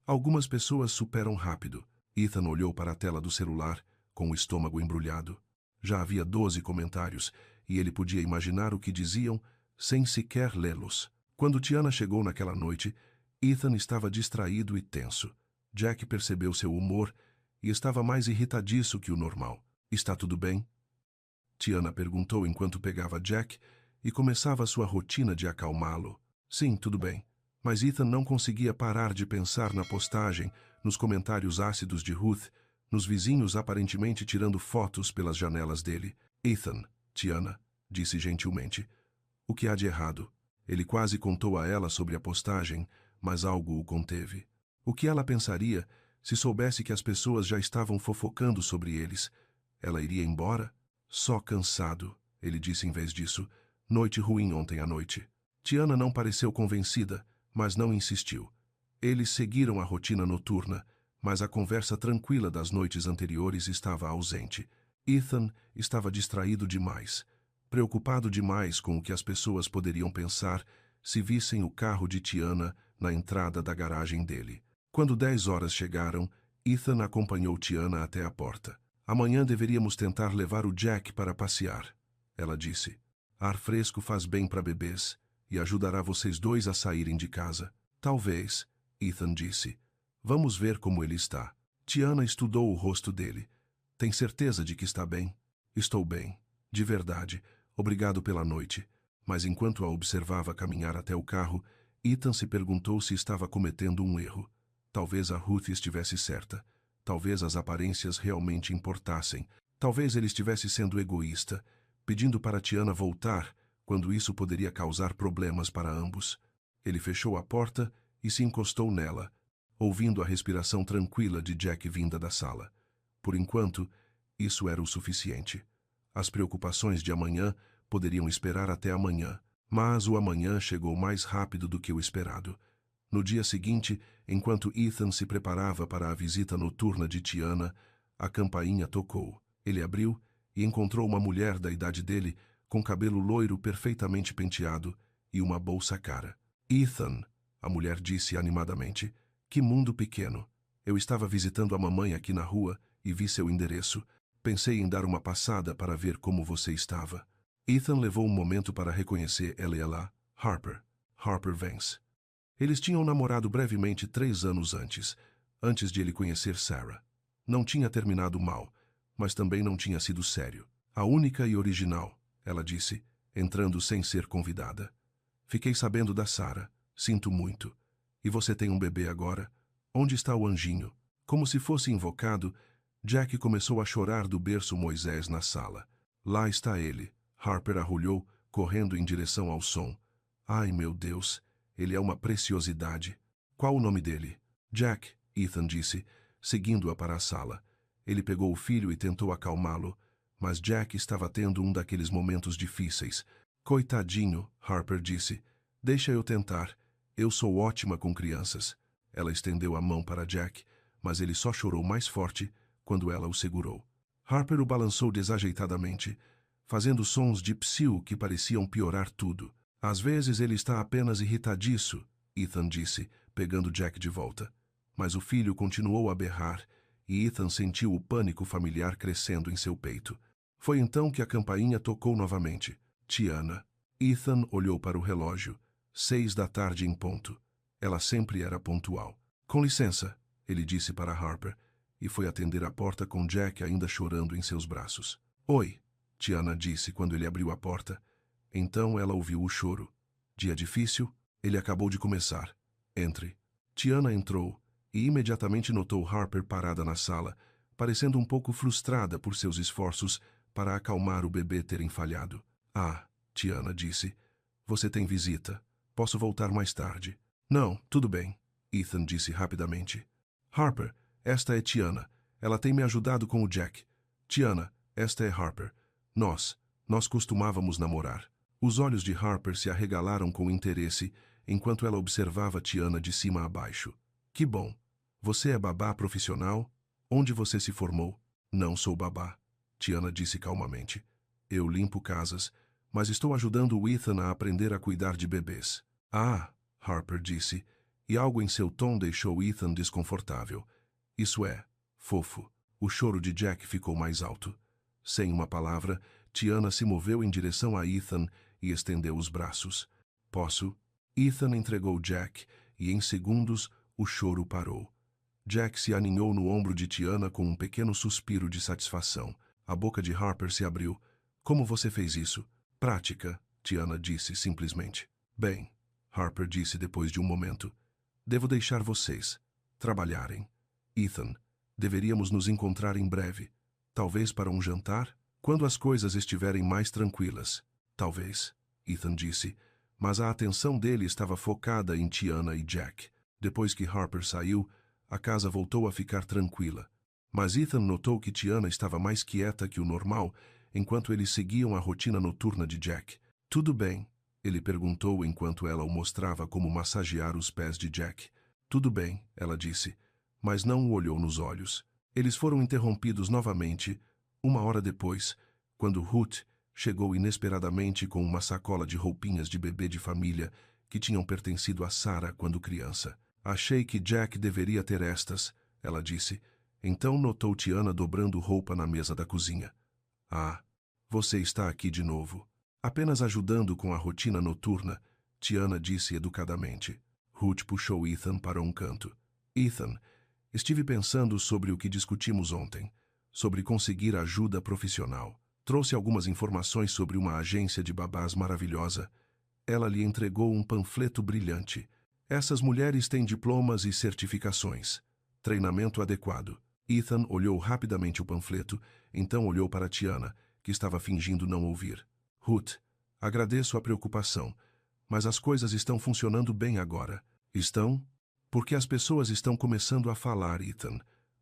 Algumas pessoas superam rápido. Ethan olhou para a tela do celular, com o estômago embrulhado. Já havia 12 comentários, e ele podia imaginar o que diziam, sem sequer lê-los. Quando Tiana chegou naquela noite, Ethan estava distraído e tenso. Jack percebeu seu humor e estava mais irritadiço que o normal. Está tudo bem? Tiana perguntou enquanto pegava Jack e começava sua rotina de acalmá-lo. Sim, tudo bem. Mas Ethan não conseguia parar de pensar na postagem, nos comentários ácidos de Ruth, nos vizinhos aparentemente tirando fotos pelas janelas dele. Ethan, Tiana disse gentilmente. O que há de errado? Ele quase contou a ela sobre a postagem, mas algo o conteve. O que ela pensaria se soubesse que as pessoas já estavam fofocando sobre eles? Ela iria embora? Só cansado, ele disse em vez disso. Noite ruim ontem à noite. Tiana não pareceu convencida, mas não insistiu. Eles seguiram a rotina noturna, mas a conversa tranquila das noites anteriores estava ausente. Ethan estava distraído demais, preocupado demais com o que as pessoas poderiam pensar se vissem o carro de Tiana na entrada da garagem dele. Quando 10 horas chegaram, Ethan acompanhou Tiana até a porta. Amanhã deveríamos tentar levar o Jack para passear, ela disse. Ar fresco faz bem para bebês e ajudará vocês dois a saírem de casa. Talvez, Ethan disse. Vamos ver como ele está. Tiana estudou o rosto dele. Tem certeza de que está bem? Estou bem. De verdade. Obrigado pela noite. Mas enquanto a observava caminhar até o carro, Ethan se perguntou se estava cometendo um erro. Talvez a Ruth estivesse certa. Talvez as aparências realmente importassem. Talvez ele estivesse sendo egoísta, pedindo para Tiana voltar, quando isso poderia causar problemas para ambos. Ele fechou a porta e se encostou nela, ouvindo a respiração tranquila de Jack vinda da sala. Por enquanto, isso era o suficiente. As preocupações de amanhã poderiam esperar até amanhã, mas o amanhã chegou mais rápido do que o esperado. No dia seguinte, enquanto Ethan se preparava para a visita noturna de Tiana, a campainha tocou. Ele abriu e encontrou uma mulher da idade dele, com cabelo loiro perfeitamente penteado e uma bolsa cara. Ethan, a mulher disse animadamente, que mundo pequeno. Eu estava visitando a mamãe aqui na rua e vi seu endereço. Pensei em dar uma passada para ver como você estava. Ethan levou um momento para reconhecer ela e lá. Harper Vance. Eles tinham namorado brevemente 3 anos antes de ele conhecer Sarah. Não tinha terminado mal, mas também não tinha sido sério. A única e original, ela disse, entrando sem ser convidada. Fiquei sabendo da Sarah. Sinto muito. E você tem um bebê agora? Onde está o anjinho? Como se fosse invocado, Jack começou a chorar do berço Moisés na sala. Lá está ele. Harper arrulhou, correndo em direção ao som. Ai, meu Deus, ele é uma preciosidade. Qual o nome dele? Jack, Ethan disse, seguindo-a para a sala. Ele pegou o filho e tentou acalmá-lo, mas Jack estava tendo um daqueles momentos difíceis. Coitadinho, Harper disse. Deixa eu tentar. Eu sou ótima com crianças. Ela estendeu a mão para Jack, mas ele só chorou mais forte quando ela o segurou. Harper o balançou desajeitadamente, fazendo sons de psiu que pareciam piorar tudo. Às vezes ele está apenas irritadiço, Ethan disse, pegando Jack de volta. Mas o filho continuou a berrar, e Ethan sentiu o pânico familiar crescendo em seu peito. Foi então que a campainha tocou novamente. Tiana. Ethan olhou para o relógio. 6 da tarde em ponto. Ela sempre era pontual. Com licença, ele disse para Harper, e foi atender a porta com Jack ainda chorando em seus braços. Oi, Tiana disse quando ele abriu a porta. Então ela ouviu o choro. Dia difícil? Ele acabou de começar. Entre. Tiana entrou e imediatamente notou Harper parada na sala, parecendo um pouco frustrada por seus esforços para acalmar o bebê terem falhado. Ah, Tiana disse. Você tem visita. Posso voltar mais tarde. Não, tudo bem, Ethan disse rapidamente. Harper, esta é Tiana. Ela tem me ajudado com o Jack. Tiana, esta é Harper. Nós costumávamos namorar. Os olhos de Harper se arregalaram com interesse enquanto ela observava Tiana de cima a baixo. Que bom. Você é babá profissional? Onde você se formou? Não sou babá, Tiana disse calmamente. Eu limpo casas, mas estou ajudando o Ethan a aprender a cuidar de bebês. Ah, Harper disse, e algo em seu tom deixou Ethan desconfortável. Isso é, fofo. O choro de Jack ficou mais alto. Sem uma palavra, Tiana se moveu em direção a Ethan e estendeu os braços. Posso? Ethan entregou Jack, e em segundos o choro parou. Jack se aninhou no ombro de Tiana com um pequeno suspiro de satisfação. A boca de Harper se abriu. Como você fez isso? Prática, Tiana disse simplesmente. Bem, Harper disse depois de um momento. Devo deixar vocês trabalharem. Ethan, deveríamos nos encontrar em breve. Talvez para um jantar? Quando as coisas estiverem mais tranquilas. Talvez, Ethan disse, mas a atenção dele estava focada em Tiana e Jack. Depois que Harper saiu, a casa voltou a ficar tranquila. Mas Ethan notou que Tiana estava mais quieta que o normal, enquanto eles seguiam a rotina noturna de Jack. Tudo bem? Ele perguntou enquanto ela o mostrava como massagear os pés de Jack. Tudo bem, ela disse, mas não o olhou nos olhos. Eles foram interrompidos novamente, 1 hora depois, quando Ruth chegou inesperadamente com uma sacola de roupinhas de bebê de família que tinham pertencido a Sarah quando criança. Achei que Jack deveria ter estas, ela disse. Então notou Tiana dobrando roupa na mesa da cozinha. Ah, você está aqui de novo. Apenas ajudando com a rotina noturna, Tiana disse educadamente. Ruth puxou Ethan para um canto. Ethan, estive pensando sobre o que discutimos ontem, sobre conseguir ajuda profissional. Trouxe algumas informações sobre uma agência de babás maravilhosa. Ela lhe entregou um panfleto brilhante. Essas mulheres têm diplomas e certificações. Treinamento adequado. Ethan olhou rapidamente o panfleto, então olhou para Tiana, que estava fingindo não ouvir. Ruth, agradeço a preocupação, mas as coisas estão funcionando bem agora. Estão? Porque as pessoas estão começando a falar, Ethan.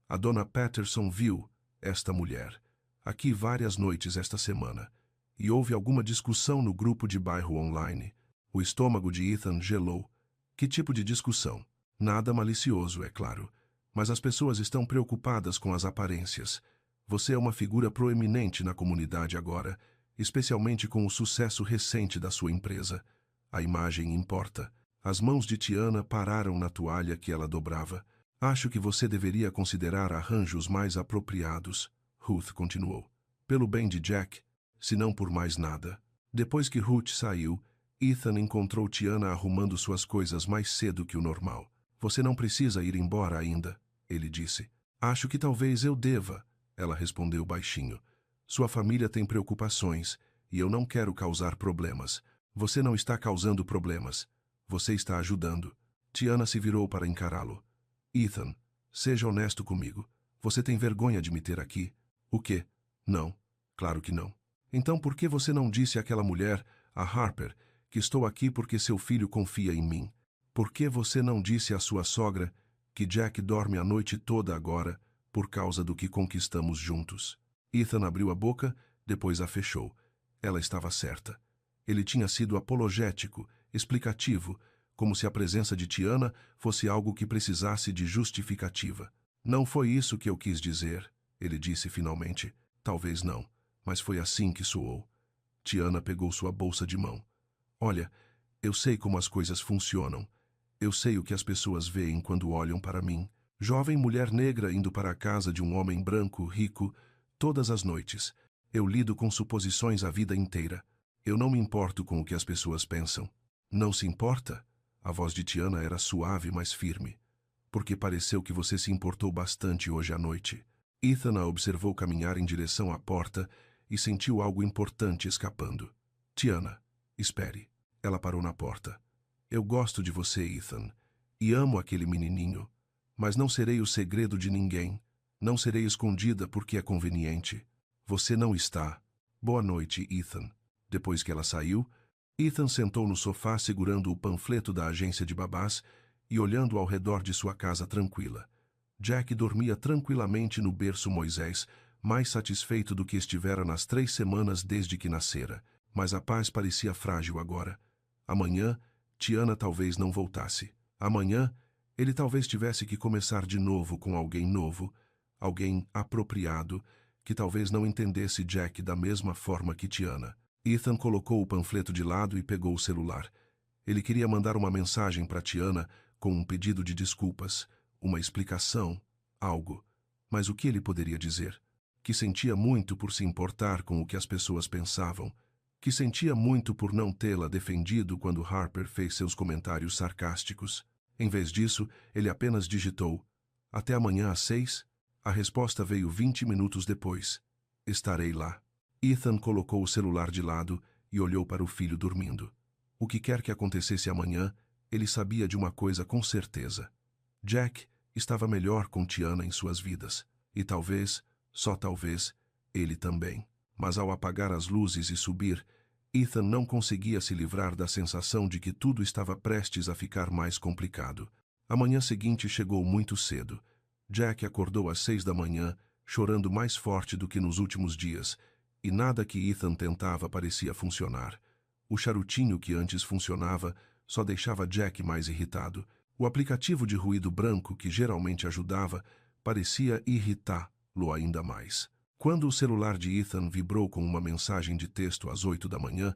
A dona Patterson viu esta mulher aqui várias noites esta semana, e houve alguma discussão no grupo de bairro online. O estômago de Ethan gelou. Que tipo de discussão? Nada malicioso, é claro. Mas as pessoas estão preocupadas com as aparências. Você é uma figura proeminente na comunidade agora, especialmente com o sucesso recente da sua empresa. A imagem importa. As mãos de Tiana pararam na toalha que ela dobrava. Acho que você deveria considerar arranjos mais apropriados, Ruth continuou. Pelo bem de Jack, se não por mais nada. Depois que Ruth saiu, Ethan encontrou Tiana arrumando suas coisas mais cedo que o normal. Você não precisa ir embora ainda, ele disse. Acho que talvez eu deva, ela respondeu baixinho. Sua família tem preocupações, e eu não quero causar problemas. Você não está causando problemas. Você está ajudando. Tiana se virou para encará-lo. Ethan, seja honesto comigo. Você tem vergonha de me ter aqui? O quê? Não. Claro que não. Então por que você não disse àquela mulher, a Harper, que estou aqui porque seu filho confia em mim? Por que você não disse à sua sogra que Jack dorme a noite toda agora por causa do que conquistamos juntos? Ethan abriu a boca, depois a fechou. Ela estava certa. Ele tinha sido apologético, explicativo, como se a presença de Tiana fosse algo que precisasse de justificativa. Não foi isso que eu quis dizer, ele disse finalmente. Talvez não, mas foi assim que soou. Tiana pegou sua bolsa de mão. Olha, eu sei como as coisas funcionam. Eu sei o que as pessoas veem quando olham para mim. Jovem mulher negra indo para a casa de um homem branco, rico, todas as noites. Eu lido com suposições a vida inteira. Eu não me importo com o que as pessoas pensam. Não se importa? A voz de Tiana era suave, mas firme. Porque pareceu que você se importou bastante hoje à noite. Ethan a observou caminhar em direção à porta e sentiu algo importante escapando. Tiana, espere. Ela parou na porta. Eu gosto de você, Ethan, e amo aquele menininho, mas não serei o segredo de ninguém. Não serei escondida porque é conveniente. Você não está. Boa noite, Ethan. Depois que ela saiu, Ethan sentou no sofá segurando o panfleto da agência de babás e olhando ao redor de sua casa tranquila. Jack dormia tranquilamente no berço Moisés, mais satisfeito do que estivera nas 3 semanas desde que nascera, mas a paz parecia frágil agora. Amanhã, Tiana talvez não voltasse. Amanhã, ele talvez tivesse que começar de novo com alguém novo, alguém apropriado, que talvez não entendesse Jack da mesma forma que Tiana. Ethan colocou o panfleto de lado e pegou o celular. Ele queria mandar uma mensagem para Tiana com um pedido de desculpas, uma explicação, algo. Mas o que ele poderia dizer? Que sentia muito por se importar com o que as pessoas pensavam. que sentia muito por não tê-la defendido quando Harper fez seus comentários sarcásticos. Em vez disso, ele apenas digitou: "Até amanhã às 6?" A resposta veio 20 minutos depois: "Estarei lá." Ethan colocou o celular de lado e olhou para o filho dormindo. O que quer que acontecesse amanhã, ele sabia de uma coisa com certeza: Jack estava melhor com Tiana em suas vidas. E talvez, só talvez, ele também. Mas ao apagar as luzes e subir, Ethan não conseguia se livrar da sensação de que tudo estava prestes a ficar mais complicado. A manhã seguinte chegou muito cedo. Jack acordou às 6 da manhã, chorando mais forte do que nos últimos dias, e nada que Ethan tentava parecia funcionar. O charutinho que antes funcionava só deixava Jack mais irritado. O aplicativo de ruído branco, que geralmente ajudava, parecia irritá-lo ainda mais. Quando o celular de Ethan vibrou com uma mensagem de texto às 8 da manhã,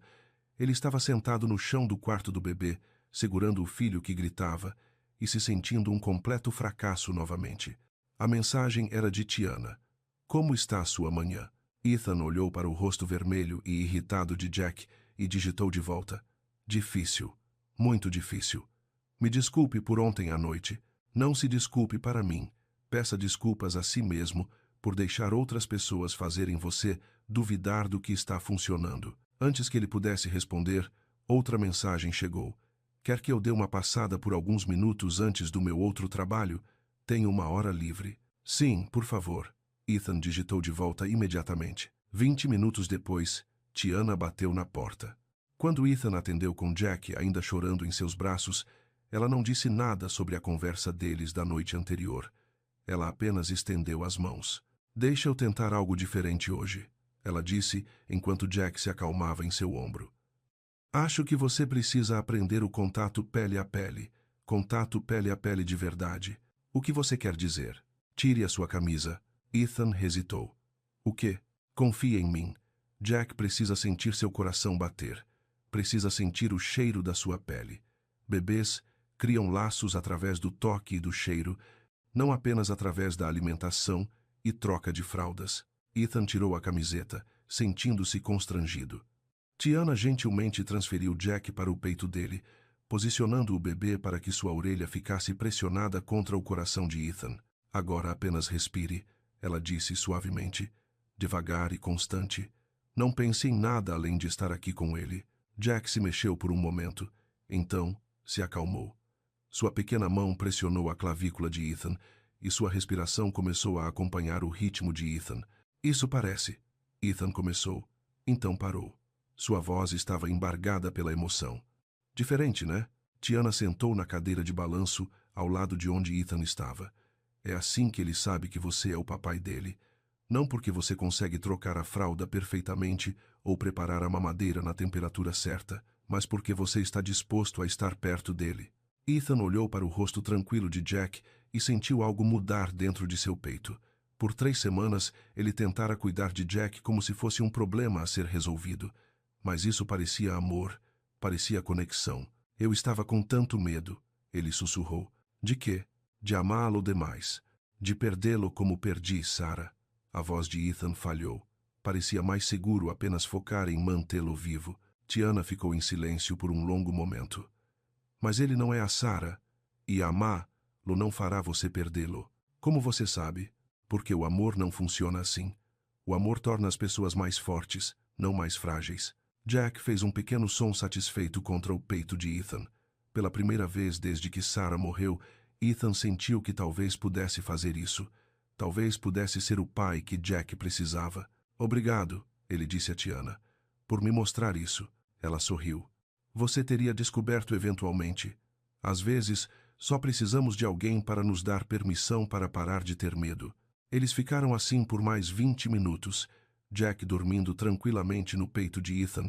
ele estava sentado no chão do quarto do bebê, segurando o filho que gritava e se sentindo um completo fracasso novamente. A mensagem era de Tiana. "Como está a sua manhã?" Ethan olhou para o rosto vermelho e irritado de Jack e digitou de volta: "Difícil. Muito difícil. Me desculpe por ontem à noite. Não se desculpe para mim. Peça desculpas a si mesmo por deixar outras pessoas fazerem você duvidar do que está funcionando." Antes que ele pudesse responder, outra mensagem chegou: "Quer que eu dê uma passada por alguns minutos antes do meu outro trabalho? Tenho uma hora livre." "Sim, por favor." Ethan digitou de volta imediatamente. 20 minutos depois, Tiana bateu na porta. Quando Ethan atendeu com Jack ainda chorando em seus braços, ela não disse nada sobre a conversa deles da noite anterior. Ela apenas estendeu as mãos. "Deixa eu tentar algo diferente hoje," ela disse enquanto Jack se acalmava em seu ombro. "Acho que você precisa aprender o contato pele a pele de verdade." "O que você quer dizer?" "Tire a sua camisa." Ethan hesitou. "O quê?" "Confie em mim. Jack precisa sentir seu coração bater. Precisa sentir o cheiro da sua pele. Bebês criam laços através do toque e do cheiro, não apenas através da alimentação e troca de fraldas." Ethan tirou a camiseta, sentindo-se constrangido. Tiana gentilmente transferiu Jack para o peito dele, posicionando o bebê para que sua orelha ficasse pressionada contra o coração de Ethan. "Agora apenas respire," ela disse suavemente, devagar e constante. "Não pense em nada além de estar aqui com ele." Jack se mexeu por um momento, então se acalmou. Sua pequena mão pressionou a clavícula de Ethan e sua respiração começou a acompanhar o ritmo de Ethan. "Isso parece." Ethan começou, então parou. Sua voz estava embargada pela emoção. "Diferente, né?" Tiana sentou na cadeira de balanço ao lado de onde Ethan estava. "É assim que ele sabe que você é o papai dele. Não porque você consegue trocar a fralda perfeitamente ou preparar a mamadeira na temperatura certa, mas porque você está disposto a estar perto dele." Ethan olhou para o rosto tranquilo de Jack e sentiu algo mudar dentro de seu peito. Por 3 semanas, ele tentara cuidar de Jack como se fosse um problema a ser resolvido. Mas isso parecia amor, parecia conexão. "Eu estava com tanto medo," ele sussurrou. "De quê?" "De amá-lo demais. De perdê-lo como perdi Sarah." A voz de Ethan falhou. Parecia mais seguro apenas focar em mantê-lo vivo. Tiana ficou em silêncio por um longo momento. "Mas ele não é a Sarah, e amá-lo não fará você perdê-lo." "Como você sabe?" "Porque o amor não funciona assim. O amor torna as pessoas mais fortes, não mais frágeis." Jack fez um pequeno som satisfeito contra o peito de Ethan. Pela primeira vez desde que Sarah morreu, Ethan sentiu que talvez pudesse fazer isso. Talvez pudesse ser o pai que Jack precisava. "Obrigado," ele disse a Tiana, "por me mostrar isso." Ela sorriu. "Você teria descoberto eventualmente. Às vezes, só precisamos de alguém para nos dar permissão para parar de ter medo." Eles ficaram assim por mais 20 minutos, Jack dormindo tranquilamente no peito de Ethan,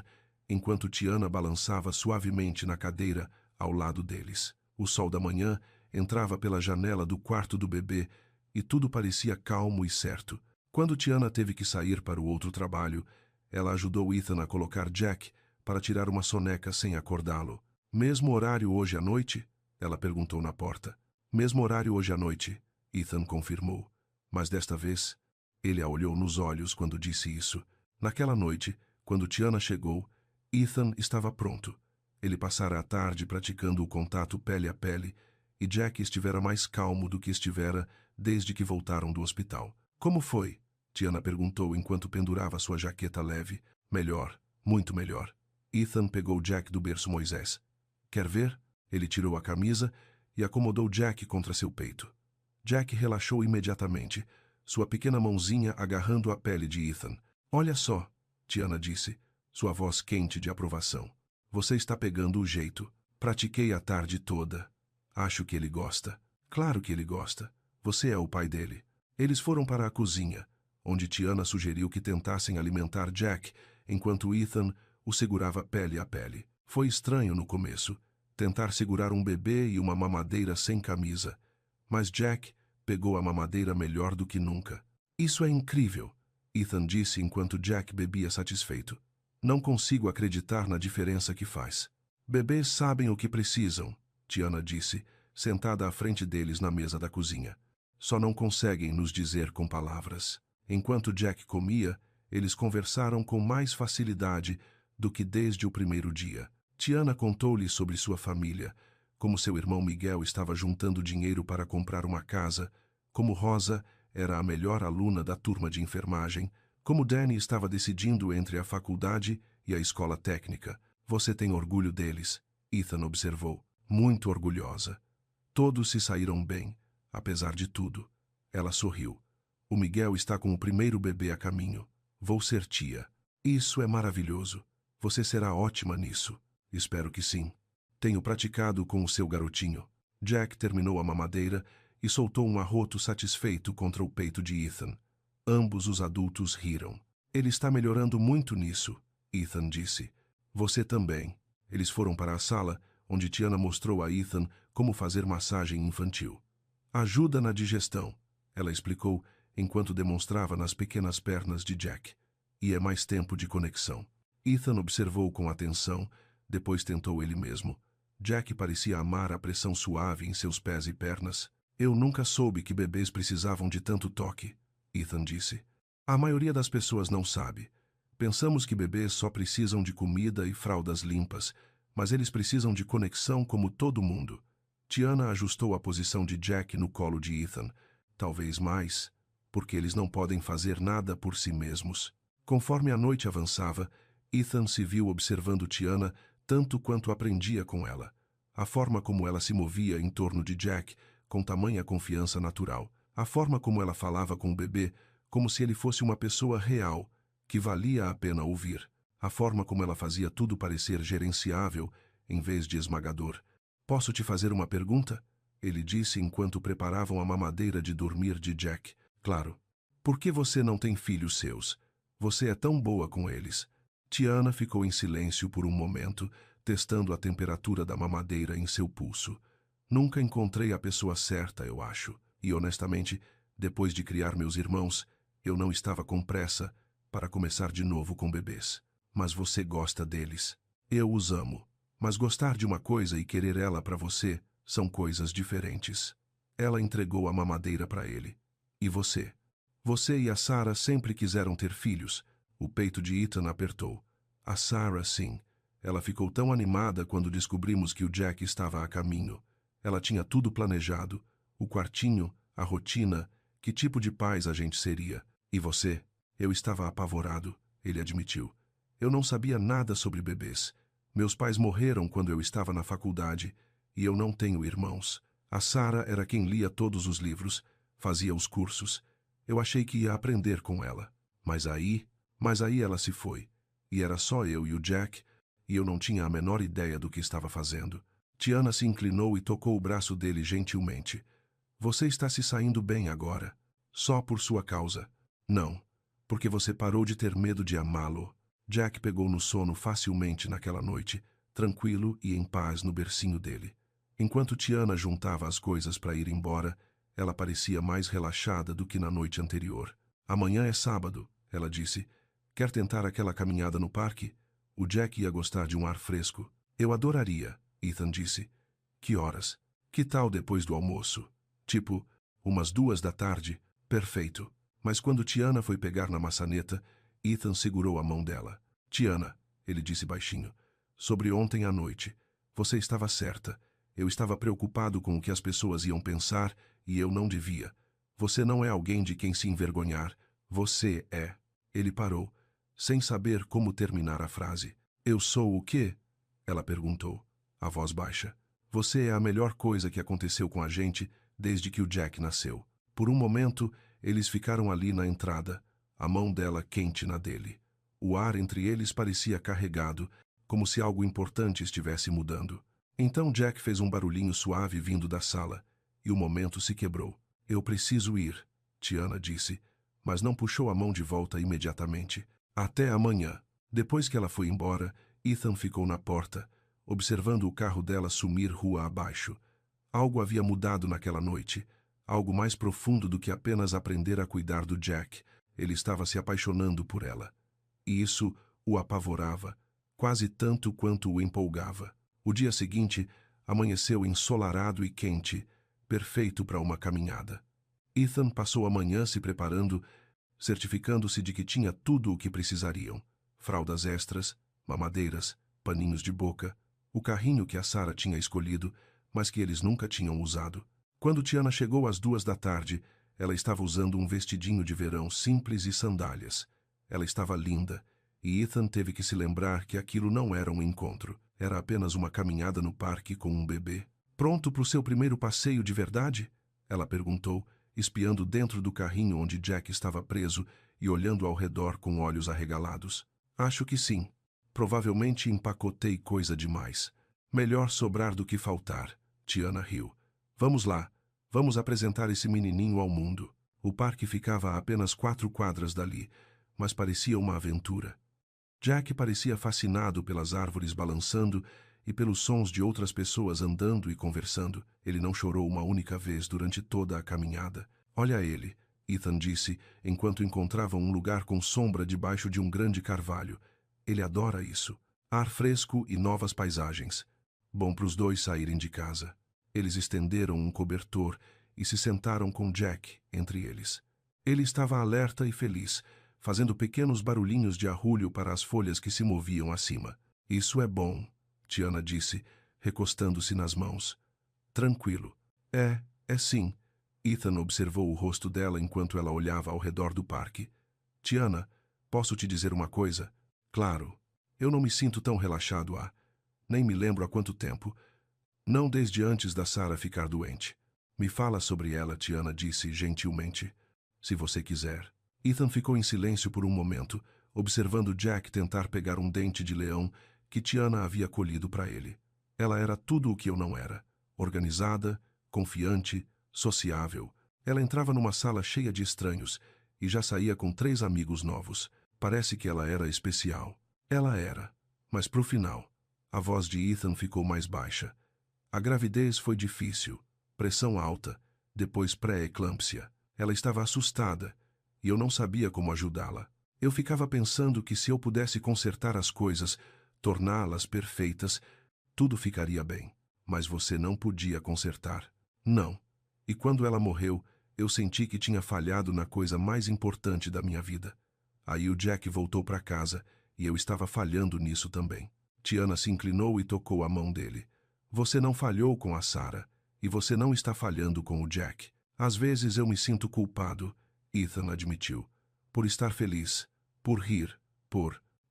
enquanto Tiana balançava suavemente na cadeira ao lado deles. O sol da manhã entrava pela janela do quarto do bebê e tudo parecia calmo e certo. Quando Tiana teve que sair para o outro trabalho, ela ajudou Ethan a colocar Jack para tirar uma soneca sem acordá-lo. "Mesmo horário hoje à noite?" ela perguntou na porta. "Mesmo horário hoje à noite," Ethan confirmou. Mas desta vez, ele a olhou nos olhos quando disse isso. Naquela noite, quando Tiana chegou, Ethan estava pronto. Ele passara a tarde praticando o contato pele a pele, e Jack estivera mais calmo do que estivera desde que voltaram do hospital. Como foi? Tiana perguntou enquanto pendurava sua jaqueta leve. Melhor, muito melhor. Ethan pegou Jack do berço Moisés. Quer ver? Ele tirou a camisa e acomodou Jack contra seu peito. Jack relaxou imediatamente, sua pequena mãozinha agarrando a pele de Ethan. Olha só, Tiana disse, sua voz quente de aprovação. Você está pegando o jeito. Pratiquei a tarde toda. Acho que ele gosta. Claro que ele gosta. Você é o pai dele. Eles foram para a cozinha, onde Tiana sugeriu que tentassem alimentar Jack, enquanto Ethan o segurava pele a pele. Foi estranho no começo, tentar segurar um bebê e uma mamadeira sem camisa. Mas Jack pegou a mamadeira melhor do que nunca. Isso é incrível, Ethan disse enquanto Jack bebia satisfeito. Não consigo acreditar na diferença que faz. Bebês sabem o que precisam, Tiana disse, sentada à frente deles na mesa da cozinha. Só não conseguem nos dizer com palavras. Enquanto Jack comia, eles conversaram com mais facilidade do que desde o primeiro dia. Tiana contou-lhe sobre sua família, como seu irmão Miguel estava juntando dinheiro para comprar uma casa, como Rosa era a melhor aluna da turma de enfermagem, como Danny estava decidindo entre a faculdade e a escola técnica. Você tem orgulho deles, Ethan observou, muito orgulhosa. Todos se saíram bem, apesar de tudo. Ela sorriu. O Miguel está com o primeiro bebê a caminho. Vou ser tia. Isso é maravilhoso. Você será ótima nisso. Espero que sim. Tenho praticado com o seu garotinho. Jack terminou a mamadeira e soltou um arroto satisfeito contra o peito de Ethan. Ambos os adultos riram. Ele está melhorando muito nisso, Ethan disse. Você também. Eles foram para a sala, onde Tiana mostrou a Ethan como fazer massagem infantil. Ajuda na digestão, ela explicou, enquanto demonstrava nas pequenas pernas de Jack. E é mais tempo de conexão. Ethan observou com atenção, depois tentou ele mesmo. Jack parecia amar a pressão suave em seus pés e pernas. Eu nunca soube que bebês precisavam de tanto toque, Ethan disse. A maioria das pessoas não sabe. Pensamos que bebês só precisam de comida e fraldas limpas, mas eles precisam de conexão como todo mundo. Tiana ajustou a posição de Jack no colo de Ethan, talvez mais, porque eles não podem fazer nada por si mesmos. Conforme a noite avançava, Ethan se viu observando Tiana tanto quanto aprendia com ela. A forma como ela se movia em torno de Jack, com tamanha confiança natural. A forma como ela falava com o bebê, como se ele fosse uma pessoa real, que valia a pena ouvir. A forma como ela fazia tudo parecer gerenciável, em vez de esmagador. Posso te fazer uma pergunta? Ele disse enquanto preparavam a mamadeira de dormir de Jack. Claro. Por que você não tem filhos seus? Você é tão boa com eles. Tiana ficou em silêncio por um momento, testando a temperatura da mamadeira em seu pulso. Nunca encontrei a pessoa certa, eu acho. E, honestamente, depois de criar meus irmãos, eu não estava com pressa para começar de novo com bebês. Mas você gosta deles. Eu os amo. Mas gostar de uma coisa e querer ela para você são coisas diferentes. Ela entregou a mamadeira para ele. E você? Você e a Sarah sempre quiseram ter filhos. O peito de Ethan apertou. A Sarah, sim. Ela ficou tão animada quando descobrimos que o Jack estava a caminho. Ela tinha tudo planejado. O quartinho, a rotina, que tipo de pais a gente seria. E você? Eu estava apavorado, ele admitiu. Eu não sabia nada sobre bebês. Meus pais morreram quando eu estava na faculdade e eu não tenho irmãos. A Sarah era quem lia todos os livros, fazia os cursos. Eu achei que ia aprender com ela. Mas aí ela se foi. E era só eu e o Jack, e eu não tinha a menor ideia do que estava fazendo. Tiana se inclinou e tocou o braço dele gentilmente. Você está se saindo bem agora. Só por sua causa. Não, porque você parou de ter medo de amá-lo. Jack pegou no sono facilmente naquela noite, tranquilo e em paz no bercinho dele. Enquanto Tiana juntava as coisas para ir embora, ela parecia mais relaxada do que na noite anterior. Amanhã é sábado, ela disse. Quer tentar aquela caminhada no parque? O Jack ia gostar de um ar fresco. Eu adoraria, Ethan disse. Que horas? Que tal depois do almoço? Tipo, umas 2 da tarde. Perfeito. Mas quando Tiana foi pegar na maçaneta, Ethan segurou a mão dela. Tiana, ele disse baixinho. Sobre ontem à noite. Você estava certa. Eu estava preocupado com o que as pessoas iam pensar e eu não devia. Você não é alguém de quem se envergonhar. Você é. Ele parou, sem saber como terminar a frase. Eu sou o quê? Ela perguntou, a voz baixa. Você é a melhor coisa que aconteceu com a gente desde que o Jack nasceu. Por um momento, eles ficaram ali na entrada, a mão dela quente na dele. O ar entre eles parecia carregado, como se algo importante estivesse mudando. Então Jack fez um barulhinho suave vindo da sala, e o momento se quebrou. Eu preciso ir, Tiana disse, mas não puxou a mão de volta imediatamente. Até amanhã. Depois que ela foi embora, Ethan ficou na porta, observando o carro dela sumir rua abaixo. Algo havia mudado naquela noite, algo mais profundo do que apenas aprender a cuidar do Jack. Ele estava se apaixonando por ela. E isso o apavorava, quase tanto quanto o empolgava. O dia seguinte amanheceu ensolarado e quente, perfeito para uma caminhada. Ethan passou a manhã se preparando, certificando-se de que tinha tudo o que precisariam. Fraldas extras, mamadeiras, paninhos de boca, o carrinho que a Sarah tinha escolhido, mas que eles nunca tinham usado. Quando Tiana chegou às 2 da tarde, ela estava usando um vestidinho de verão simples e sandálias. Ela estava linda, e Ethan teve que se lembrar que aquilo não era um encontro. Era apenas uma caminhada no parque com um bebê. Pronto para o seu primeiro passeio de verdade? Ela perguntou, espiando dentro do carrinho onde Jack estava preso e olhando ao redor com olhos arregalados. Acho que sim. Provavelmente empacotei coisa demais. Melhor sobrar do que faltar. Tiana riu. Vamos lá. Vamos apresentar esse menininho ao mundo. O parque ficava a apenas 4 quadras dali, mas parecia uma aventura. Jack parecia fascinado pelas árvores balançando e pelos sons de outras pessoas andando e conversando. Ele não chorou uma única vez durante toda a caminhada. Olha ele, Ethan disse, enquanto encontravam um lugar com sombra debaixo de um grande carvalho. Ele adora isso. Ar fresco e novas paisagens. Bom para os dois saírem de casa. Eles estenderam um cobertor e se sentaram com Jack entre eles. Ele estava alerta e feliz, fazendo pequenos barulhinhos de arrulho para as folhas que se moviam acima. Isso é bom, Tiana disse, recostando-se nas mãos. Tranquilo. É sim. Ethan observou o rosto dela enquanto ela olhava ao redor do parque. Tiana, posso te dizer uma coisa? Claro. Eu não me sinto tão relaxado há... Nem me lembro há quanto tempo. Não desde antes da Sarah ficar doente. Me fala sobre ela, Tiana disse gentilmente. Se você quiser. Ethan ficou em silêncio por um momento, observando Jack tentar pegar um dente de leão que Tiana havia colhido para ele. Ela era tudo o que eu não era. Organizada, confiante, sociável. Ela entrava numa sala cheia de estranhos e já saía com 3 amigos novos. Parece que ela era especial. Ela era. Mas pro final, a voz de Ethan ficou mais baixa. A gravidez foi difícil. Pressão alta. Depois pré-eclâmpsia. Ela estava assustada e eu não sabia como ajudá-la. Eu ficava pensando que se eu pudesse consertar as coisas, torná-las perfeitas, tudo ficaria bem. Mas você não podia consertar. Não. E quando ela morreu, eu senti que tinha falhado na coisa mais importante da minha vida. Aí o Jack voltou para casa e eu estava falhando nisso também. Tiana se inclinou e tocou a mão dele. Você não falhou com a Sarah e você não está falhando com o Jack. Às vezes eu me sinto culpado, Ethan admitiu, por estar feliz, por rir,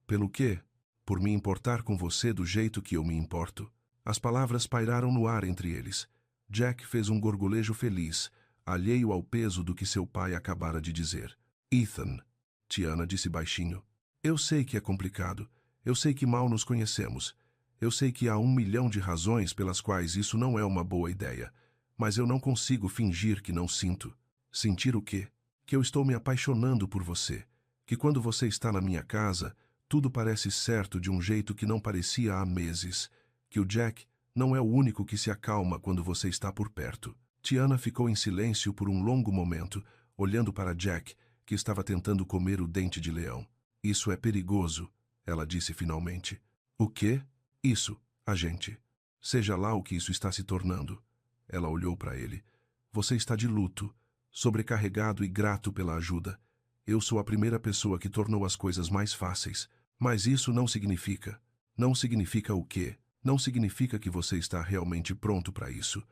pelo quê? Por me importar com você do jeito que eu me importo. As palavras pairaram no ar entre eles. Jack fez um gorgolejo feliz, alheio ao peso do que seu pai acabara de dizer. Ethan, Tiana disse baixinho, eu sei que é complicado, eu sei que mal nos conhecemos, eu sei que há 1 milhão de razões pelas quais isso não é uma boa ideia, mas eu não consigo fingir que não sinto. Sentir o quê? Que eu estou me apaixonando por você, que quando você está na minha casa, tudo parece certo de um jeito que não parecia há meses, que o Jack não é o único que se acalma quando você está por perto. Tiana ficou em silêncio por um longo momento, olhando para Jack, que estava tentando comer o dente de leão. Isso é perigoso, ela disse finalmente. O quê? Isso, a gente. Seja lá o que isso está se tornando. Ela olhou para ele. Você está de luto, sobrecarregado e grato pela ajuda. Eu sou a primeira pessoa que tornou as coisas mais fáceis. Mas isso não significa. Não significa o quê? Não significa que você está realmente pronto para isso,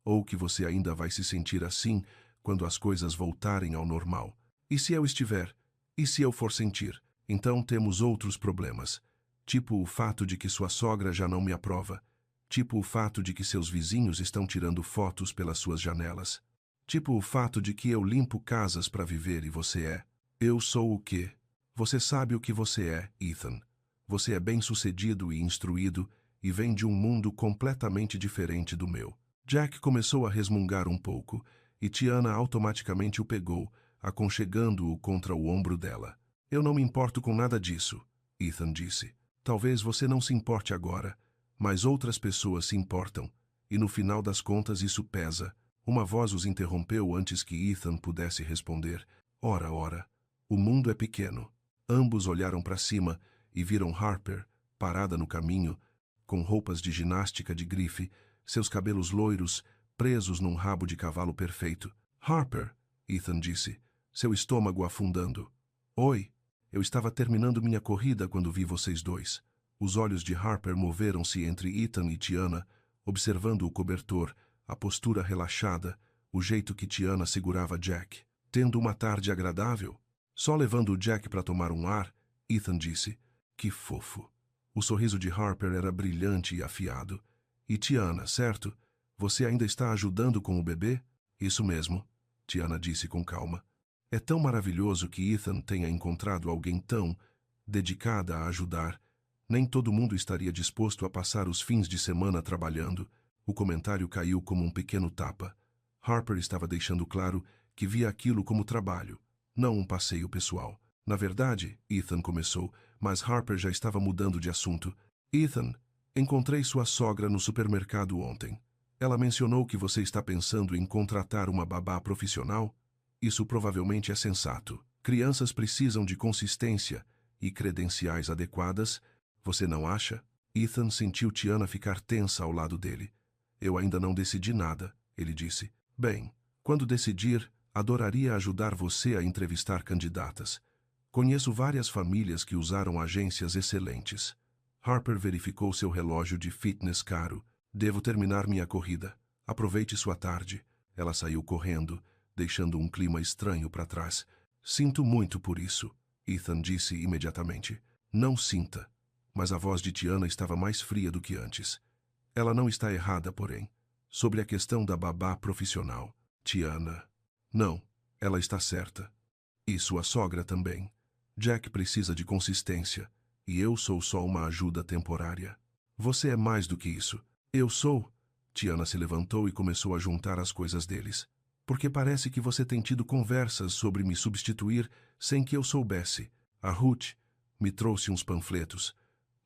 ou que você ainda vai se sentir assim quando as coisas voltarem ao normal. E se eu estiver? E se eu for sentir? Então temos outros problemas. Tipo o fato de que sua sogra já não me aprova. Tipo o fato de que seus vizinhos estão tirando fotos pelas suas janelas. Tipo o fato de que eu limpo casas para viver e você é. Eu sou o quê? Você sabe o que você é, Ethan. Você é bem-sucedido e instruído e vem de um mundo completamente diferente do meu. Jack começou a resmungar um pouco e Tiana automaticamente o pegou, aconchegando-o contra o ombro dela. Eu não me importo com nada disso, Ethan disse. Talvez você não se importe agora, mas outras pessoas se importam, e no final das contas isso pesa. Uma voz os interrompeu antes que Ethan pudesse responder. Ora, ora, o mundo é pequeno. Ambos olharam para cima e viram Harper, parada no caminho, com roupas de ginástica de grife, seus cabelos loiros, presos num rabo de cavalo perfeito. Harper, Ethan disse, seu estômago afundando. Oi, eu estava terminando minha corrida quando vi vocês dois. Os olhos de Harper moveram-se entre Ethan e Tiana, observando o cobertor, a postura relaxada, o jeito que Tiana segurava Jack. Tendo uma tarde agradável? Só levando o Jack para tomar um ar, Ethan disse. Que fofo. O sorriso de Harper era brilhante e afiado. E Tiana, certo? Você ainda está ajudando com o bebê? Isso mesmo, Tiana disse com calma. É tão maravilhoso que Ethan tenha encontrado alguém tão dedicada a ajudar. Nem todo mundo estaria disposto a passar os fins de semana trabalhando. O comentário caiu como um pequeno tapa. Harper estava deixando claro que via aquilo como trabalho, não um passeio pessoal. Na verdade, Ethan começou, mas Harper já estava mudando de assunto. Ethan, encontrei sua sogra no supermercado ontem. Ela mencionou que você está pensando em contratar uma babá profissional? Isso provavelmente é sensato. Crianças precisam de consistência e credenciais adequadas. Você não acha? Ethan sentiu Tiana ficar tensa ao lado dele. Eu ainda não decidi nada, ele disse. Bem, quando decidir, adoraria ajudar você a entrevistar candidatas. Conheço várias famílias que usaram agências excelentes. Harper verificou seu relógio de fitness caro. Devo terminar minha corrida. Aproveite sua tarde. Ela saiu correndo, deixando um clima estranho para trás. Sinto muito por isso, Ethan disse imediatamente. Não sinta. Mas a voz de Tiana estava mais fria do que antes. Ela não está errada, porém. Sobre a questão da babá profissional. Tiana. Não, ela está certa. E sua sogra também. Jack precisa de consistência, e eu sou só uma ajuda temporária. Você é mais do que isso. Eu sou. Tiana se levantou e começou a juntar as coisas deles. Porque parece que você tem tido conversas sobre me substituir sem que eu soubesse. A Ruth me trouxe uns panfletos,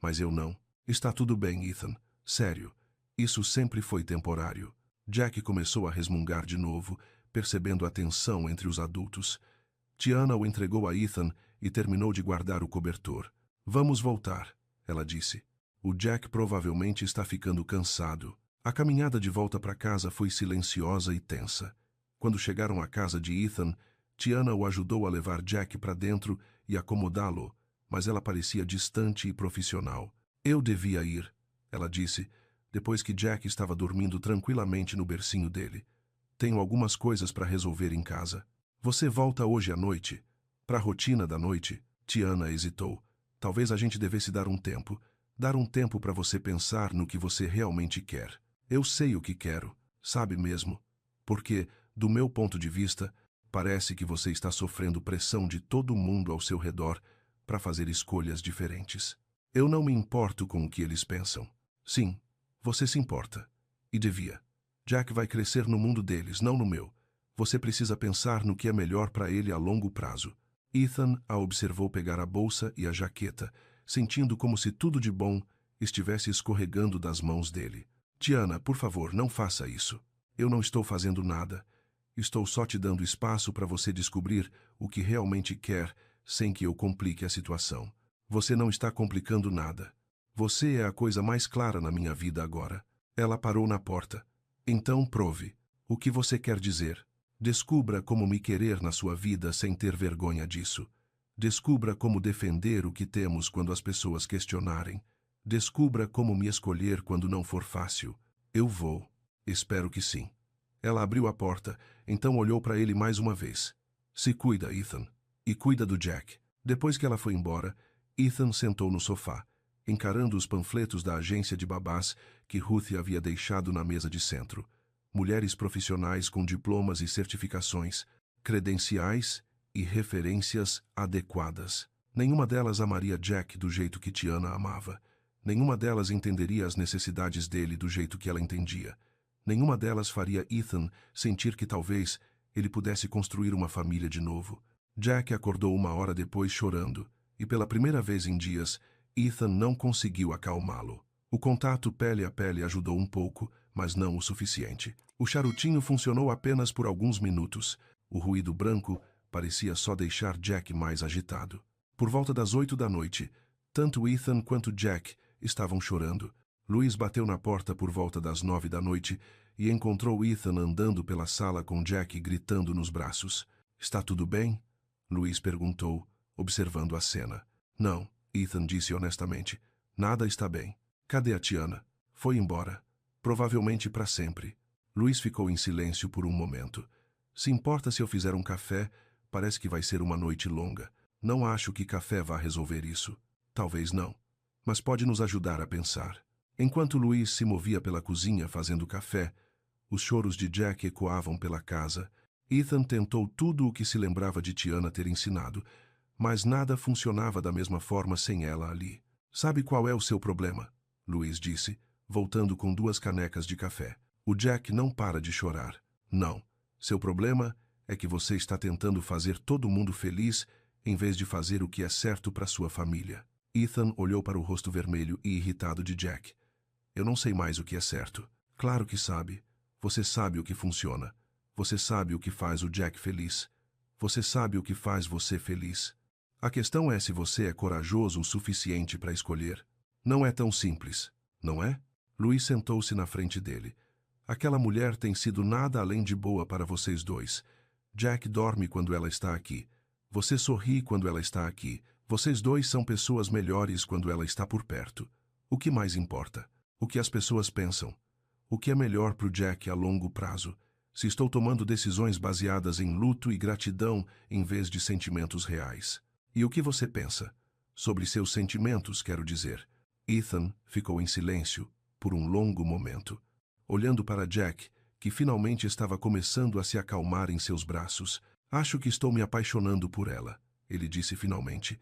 mas eu não. Está tudo bem, Ethan. Sério, isso sempre foi temporário. Jack começou a resmungar de novo, percebendo a tensão entre os adultos. Tiana o entregou a Ethan e terminou de guardar o cobertor. Vamos voltar, ela disse. O Jack provavelmente está ficando cansado. A caminhada de volta para casa foi silenciosa e tensa. Quando chegaram à casa de Ethan, Tiana o ajudou a levar Jack para dentro e acomodá-lo, mas ela parecia distante e profissional. Eu devia ir, ela disse, depois que Jack estava dormindo tranquilamente no bercinho dele. Tenho algumas coisas para resolver em casa. Você volta hoje à noite? Para a rotina da noite? Tiana hesitou. Talvez a gente devesse dar um tempo. Dar um tempo para você pensar no que você realmente quer. Eu sei o que quero, sabe mesmo? Porque, do meu ponto de vista, parece que você está sofrendo pressão de todo mundo ao seu redor para fazer escolhas diferentes. Eu não me importo com o que eles pensam. Sim, você se importa. E devia. Jack vai crescer no mundo deles, não no meu. Você precisa pensar no que é melhor para ele a longo prazo. Ethan a observou pegar a bolsa e a jaqueta, sentindo como se tudo de bom estivesse escorregando das mãos dele. Tiana, por favor, não faça isso. Eu não estou fazendo nada. Estou só te dando espaço para você descobrir o que realmente quer, sem que eu complique a situação. Você não está complicando nada. Você é a coisa mais clara na minha vida agora. Ela parou na porta. Então prove. O que você quer dizer? Descubra como me querer na sua vida sem ter vergonha disso. Descubra como defender o que temos quando as pessoas questionarem. Descubra como me escolher quando não for fácil. Eu vou. Espero que sim. Ela abriu a porta, então olhou para ele mais uma vez. Se cuida, Ethan. E cuida do Jack. Depois que ela foi embora, Ethan sentou no sofá, encarando os panfletos da agência de babás que Ruth havia deixado na mesa de centro. Mulheres profissionais com diplomas e certificações, credenciais e referências adequadas. Nenhuma delas amaria Jack do jeito que Tiana amava. Nenhuma delas entenderia as necessidades dele do jeito que ela entendia. Nenhuma delas faria Ethan sentir que talvez ele pudesse construir uma família de novo. Jack acordou 1 hora depois chorando, e pela primeira vez em dias, Ethan não conseguiu acalmá-lo. O contato pele a pele ajudou um pouco, mas não o suficiente. O charutinho funcionou apenas por alguns minutos. O ruído branco parecia só deixar Jack mais agitado. Por volta das 8 da noite, tanto Ethan quanto Jack estavam chorando. Louise bateu na porta por volta das 9 da noite e encontrou Ethan andando pela sala com Jack gritando nos braços. Está tudo bem? Louise perguntou, observando a cena. Não, Ethan disse honestamente. Nada está bem. Cadê a Tiana? Foi embora. Provavelmente para sempre. Louise ficou em silêncio por um momento. Se importa se eu fizer um café? Parece que vai ser uma noite longa. Não acho que café vá resolver isso. Talvez não. Mas pode nos ajudar a pensar. Enquanto Louise se movia pela cozinha fazendo café, os choros de Jack ecoavam pela casa. Ethan tentou tudo o que se lembrava de Tiana ter ensinado, mas nada funcionava da mesma forma sem ela ali. Sabe qual é o seu problema? Louise disse, voltando com 2 canecas de café. O Jack não para de chorar. Não. Seu problema é que você está tentando fazer todo mundo feliz em vez de fazer o que é certo para sua família. Ethan olhou para o rosto vermelho e irritado de Jack. Eu não sei mais o que é certo. Claro que sabe. Você sabe o que funciona. Você sabe o que faz o Jack feliz. Você sabe o que faz você feliz. A questão é se você é corajoso o suficiente para escolher. Não é tão simples, não é? Louise sentou-se na frente dele. Aquela mulher tem sido nada além de boa para vocês dois. Jack dorme quando ela está aqui. Você sorri quando ela está aqui. Vocês dois são pessoas melhores quando ela está por perto. O que mais importa? O que as pessoas pensam? O que é melhor para o Jack a longo prazo? Se estou tomando decisões baseadas em luto e gratidão em vez de sentimentos reais. E o que você pensa? Sobre seus sentimentos, quero dizer. Ethan ficou em silêncio por um longo momento, olhando para Jack, que finalmente estava começando a se acalmar em seus braços. Acho que estou me apaixonando por ela, ele disse finalmente.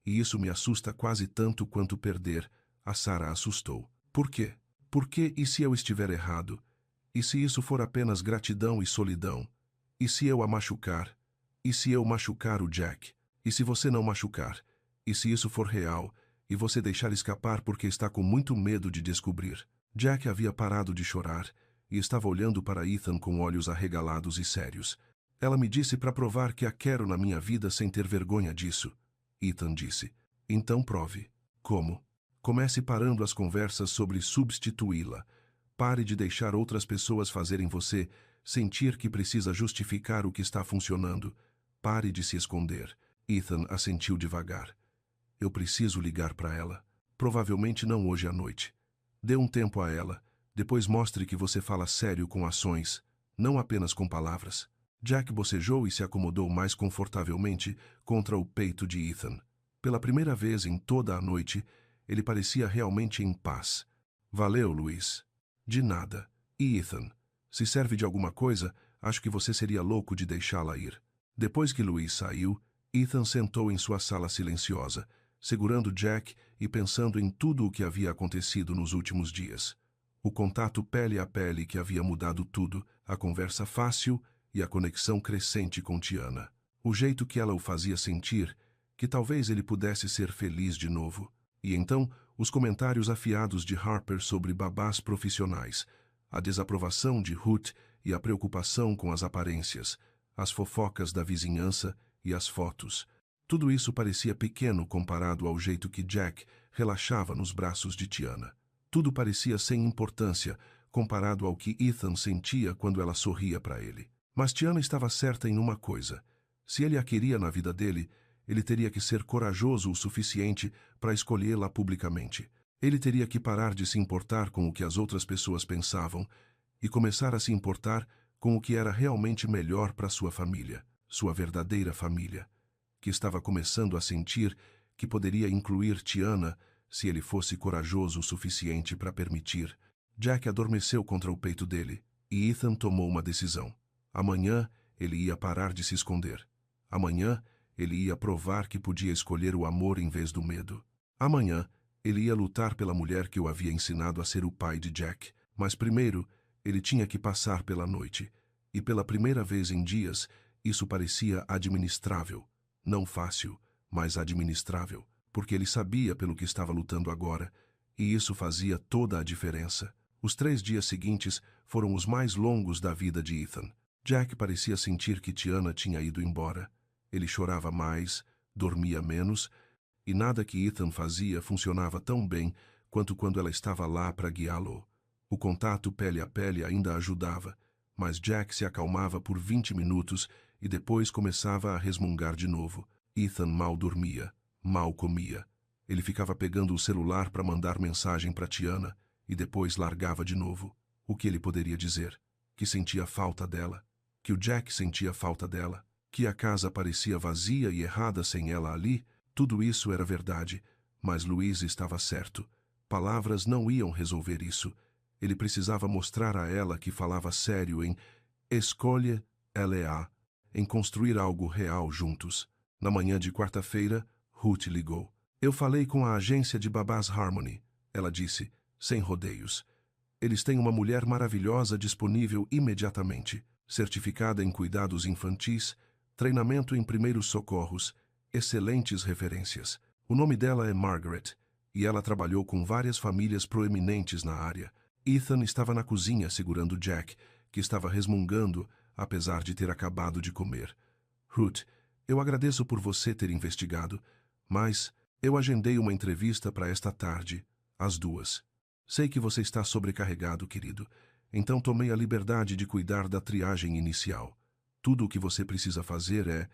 E isso me assusta quase tanto quanto perder. A Sarah assustou. Por quê? Por que e se eu estiver errado? E se isso for apenas gratidão e solidão? E se eu a machucar? E se eu machucar o Jack? E se você não machucar? E se isso for real, e você deixar escapar porque está com muito medo de descobrir? Jack havia parado de chorar e estava olhando para Ethan com olhos arregalados e sérios. Ela me disse para provar que a quero na minha vida sem ter vergonha disso. Ethan disse. Então prove. Como? Comece parando as conversas sobre substituí-la. Pare de deixar outras pessoas fazerem você sentir que precisa justificar o que está funcionando. Pare de se esconder. Ethan assentiu devagar. Eu preciso ligar para ela. Provavelmente não hoje à noite. Dê um tempo a ela. Depois mostre que você fala sério com ações, não apenas com palavras. Jack bocejou e se acomodou mais confortavelmente contra o peito de Ethan. Pela primeira vez em toda a noite, ele parecia realmente em paz. Valeu, Louise. De nada. E Ethan, se serve de alguma coisa, acho que você seria louco de deixá-la ir. Depois que Louise saiu, Ethan sentou em sua sala silenciosa, segurando Jack e pensando em tudo o que havia acontecido nos últimos dias. O contato pele a pele que havia mudado tudo, a conversa fácil e a conexão crescente com Tiana. O jeito que ela o fazia sentir, que talvez ele pudesse ser feliz de novo. E então, os comentários afiados de Harper sobre babás profissionais, a desaprovação de Ruth e a preocupação com as aparências, as fofocas da vizinhança e as fotos. Tudo isso parecia pequeno comparado ao jeito que Jack relaxava nos braços de Tiana. Tudo parecia sem importância comparado ao que Ethan sentia quando ela sorria para ele. Mas Tiana estava certa em uma coisa. Se ele a queria na vida dele, Ele teria que ser corajoso o suficiente para escolhê-la publicamente. Ele teria que parar de se importar com o que as outras pessoas pensavam e começar a se importar com o que era realmente melhor para sua família, sua verdadeira família, que estava começando a sentir que poderia incluir Tiana se ele fosse corajoso o suficiente para permitir. Jack adormeceu contra o peito dele e Ethan tomou uma decisão. Amanhã ele ia parar de se esconder. Amanhã ele ia provar que podia escolher o amor em vez do medo. Amanhã ele ia lutar pela mulher que o havia ensinado a ser o pai de Jack, mas primeiro ele tinha que passar pela noite. E pela primeira vez em dias, isso parecia administrável. Não fácil, mas administrável, porque ele sabia pelo que estava lutando agora, e isso fazia toda a diferença. Os 3 dias seguintes foram os mais longos da vida de Ethan. Jack parecia sentir que Tiana tinha ido embora. Ele chorava mais, dormia menos, e nada que Ethan fazia funcionava tão bem quanto quando ela estava lá para guiá-lo. O contato pele a pele ainda ajudava, mas Jack se acalmava por 20 minutos e depois começava a resmungar de novo. Ethan mal dormia, mal comia. Ele ficava pegando o celular para mandar mensagem para Tiana e depois largava de novo. O que ele poderia dizer? Que sentia falta dela, que o Jack sentia falta dela, que a casa parecia vazia e errada sem ela ali. Tudo isso era verdade, mas Louise estava certo. Palavras não iam resolver isso. Ele precisava mostrar a ela que falava sério em escolha LA, em construir algo real juntos. Na manhã de quarta-feira, Ruth ligou. Eu falei com a agência de Babás Harmony, ela disse, sem rodeios. Eles têm uma mulher maravilhosa disponível imediatamente, certificada em cuidados infantis, treinamento em primeiros socorros, excelentes referências. O nome dela é Margaret, e ela trabalhou com várias famílias proeminentes na área. Ethan estava na cozinha segurando Jack, que estava resmungando, apesar de ter acabado de comer. Ruth, eu agradeço por você ter investigado, mas eu agendei uma entrevista para esta tarde, às 2. Sei que você está sobrecarregado, querido, então tomei a liberdade de cuidar da triagem inicial. Tudo o que você precisa fazer é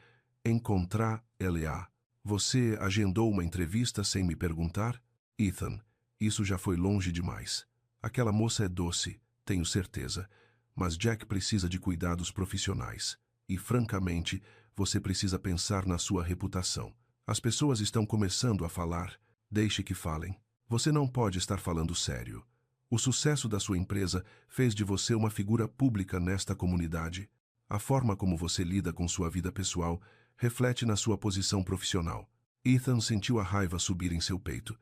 encontrar LA. Você agendou uma entrevista sem me perguntar? Ethan, isso já foi longe demais. Aquela moça é doce, tenho certeza, mas Jack precisa de cuidados profissionais. E, francamente, você precisa pensar na sua reputação. As pessoas estão começando a falar. Deixe que falem. Você não pode estar falando sério. O sucesso da sua empresa fez de você uma figura pública nesta comunidade. A forma como você lida com sua vida pessoal reflete na sua posição profissional. Ethan sentiu a raiva subir em seu peito.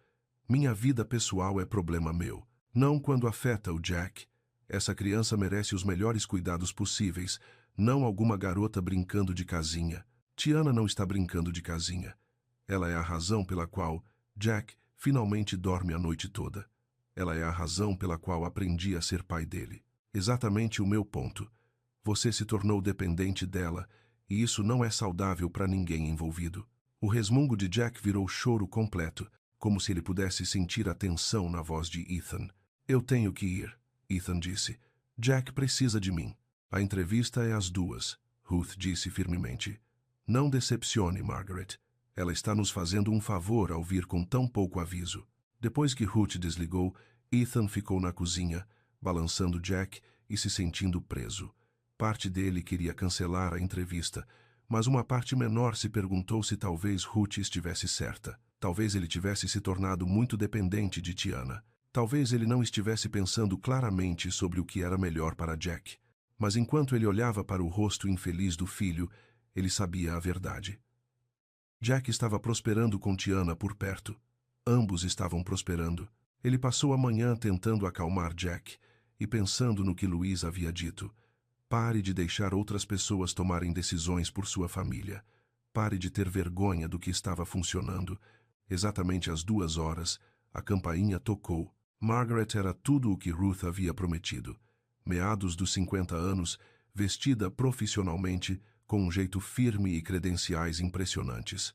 Minha vida pessoal é problema meu. Não quando afeta o Jack. Essa criança merece os melhores cuidados possíveis, não alguma garota brincando de casinha. Tiana não está brincando de casinha. Ela é a razão pela qual Jack finalmente dorme a noite toda. Ela é a razão pela qual aprendi a ser pai dele. Exatamente o meu ponto. Você se tornou dependente dela, e isso não é saudável para ninguém envolvido. O resmungo de Jack virou choro completo, como se ele pudesse sentir a tensão na voz de Ethan. Eu tenho que ir, Ethan disse. Jack precisa de mim. A entrevista é às 2, Ruth disse firmemente. Não decepcione, Margaret. Ela está nos fazendo um favor ao vir com tão pouco aviso. Depois que Ruth desligou, Ethan ficou na cozinha, balançando Jack e se sentindo preso. Parte dele queria cancelar a entrevista, mas uma parte menor se perguntou se talvez Ruth estivesse certa. Talvez ele tivesse se tornado muito dependente de Tiana. Talvez ele não estivesse pensando claramente sobre o que era melhor para Jack. Mas enquanto ele olhava para o rosto infeliz do filho, ele sabia a verdade. Jack estava prosperando com Tiana por perto. Ambos estavam prosperando. Ele passou a manhã tentando acalmar Jack e pensando no que Louise havia dito. Pare de deixar outras pessoas tomarem decisões por sua família. Pare de ter vergonha do que estava funcionando. Exatamente às 2 horas, a campainha tocou. Margaret era tudo o que Ruth havia prometido. Meados dos 50 anos, vestida profissionalmente, com um jeito firme e credenciais impressionantes.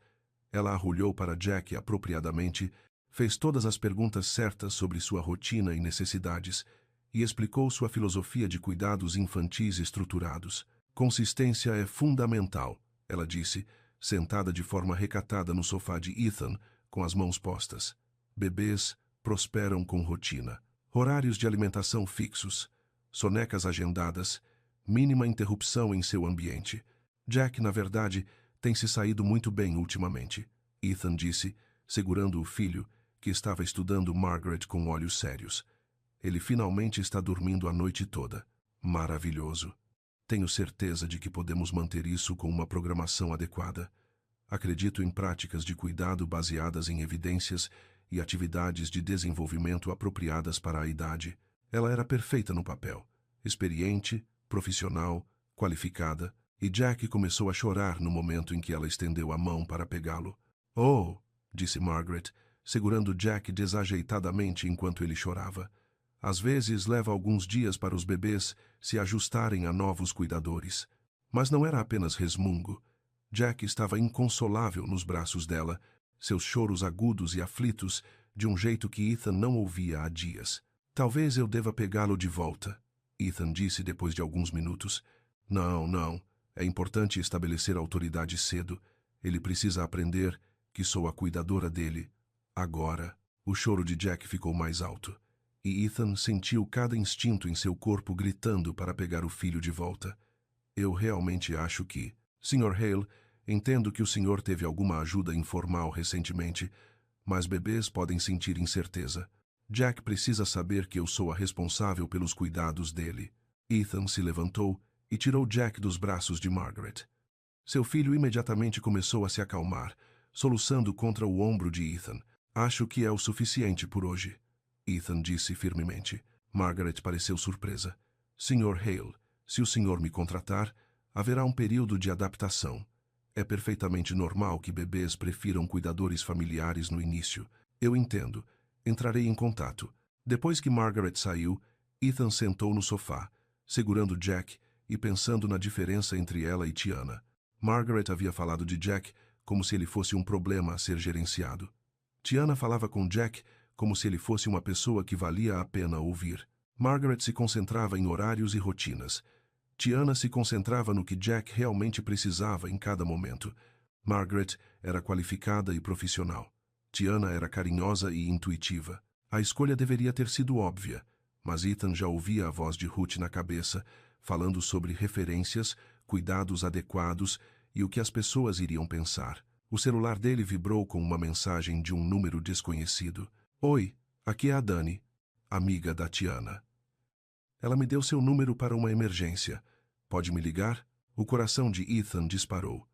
Ela arrulhou para Jack apropriadamente, fez todas as perguntas certas sobre sua rotina e necessidades e explicou sua filosofia de cuidados infantis estruturados. Consistência é fundamental, ela disse, sentada de forma recatada no sofá de Ethan, com as mãos postas. Bebês prosperam com rotina. Horários de alimentação fixos, sonecas agendadas, mínima interrupção em seu ambiente. Jack, na verdade, tem se saído muito bem ultimamente, Ethan disse, segurando o filho, que estava estudando Margaret com olhos sérios. Ele finalmente está dormindo a noite toda. Maravilhoso. Tenho certeza de que podemos manter isso com uma programação adequada. Acredito em práticas de cuidado baseadas em evidências e atividades de desenvolvimento apropriadas para a idade. Ela era perfeita no papel. Experiente, profissional, qualificada, e Jack começou a chorar no momento em que ela estendeu a mão para pegá-lo. Oh, disse Margaret, segurando Jack desajeitadamente enquanto ele chorava. Às vezes leva alguns dias para os bebês se ajustarem a novos cuidadores. Mas não era apenas resmungo. Jack estava inconsolável nos braços dela, seus choros agudos e aflitos, de um jeito que Ethan não ouvia há dias. Talvez eu deva pegá-lo de volta, Ethan disse depois de alguns minutos. Não. É importante estabelecer autoridade cedo. Ele precisa aprender que sou a cuidadora dele. Agora. O choro de Jack ficou mais alto, e Ethan sentiu cada instinto em seu corpo gritando para pegar o filho de volta. Eu realmente acho que... Sr. Hale, entendo que o senhor teve alguma ajuda informal recentemente, mas bebês podem sentir incerteza. Jack precisa saber que eu sou a responsável pelos cuidados dele. Ethan se levantou e tirou Jack dos braços de Margaret. Seu filho imediatamente começou a se acalmar, soluçando contra o ombro de Ethan. Acho que é o suficiente por hoje, Ethan disse firmemente. Margaret pareceu surpresa. Sr. Hale, se o senhor me contratar, haverá um período de adaptação. É perfeitamente normal que bebês prefiram cuidadores familiares no início. Eu entendo. Entrarei em contato. Depois que Margaret saiu, Ethan sentou no sofá, segurando Jack e pensando na diferença entre ela e Tiana. Margaret havia falado de Jack como se ele fosse um problema a ser gerenciado. Tiana falava com Jack como se ele fosse uma pessoa que valia a pena ouvir. Margaret se concentrava em horários e rotinas. Tiana se concentrava no que Jack realmente precisava em cada momento. Margaret era qualificada e profissional. Tiana era carinhosa e intuitiva. A escolha deveria ter sido óbvia, mas Ethan já ouvia a voz de Ruth na cabeça, falando sobre referências, cuidados adequados e o que as pessoas iriam pensar. O celular dele vibrou com uma mensagem de um número desconhecido. Oi, aqui é a Dani, amiga da Tiana. Ela me deu seu número para uma emergência. Pode me ligar? O coração de Ethan disparou.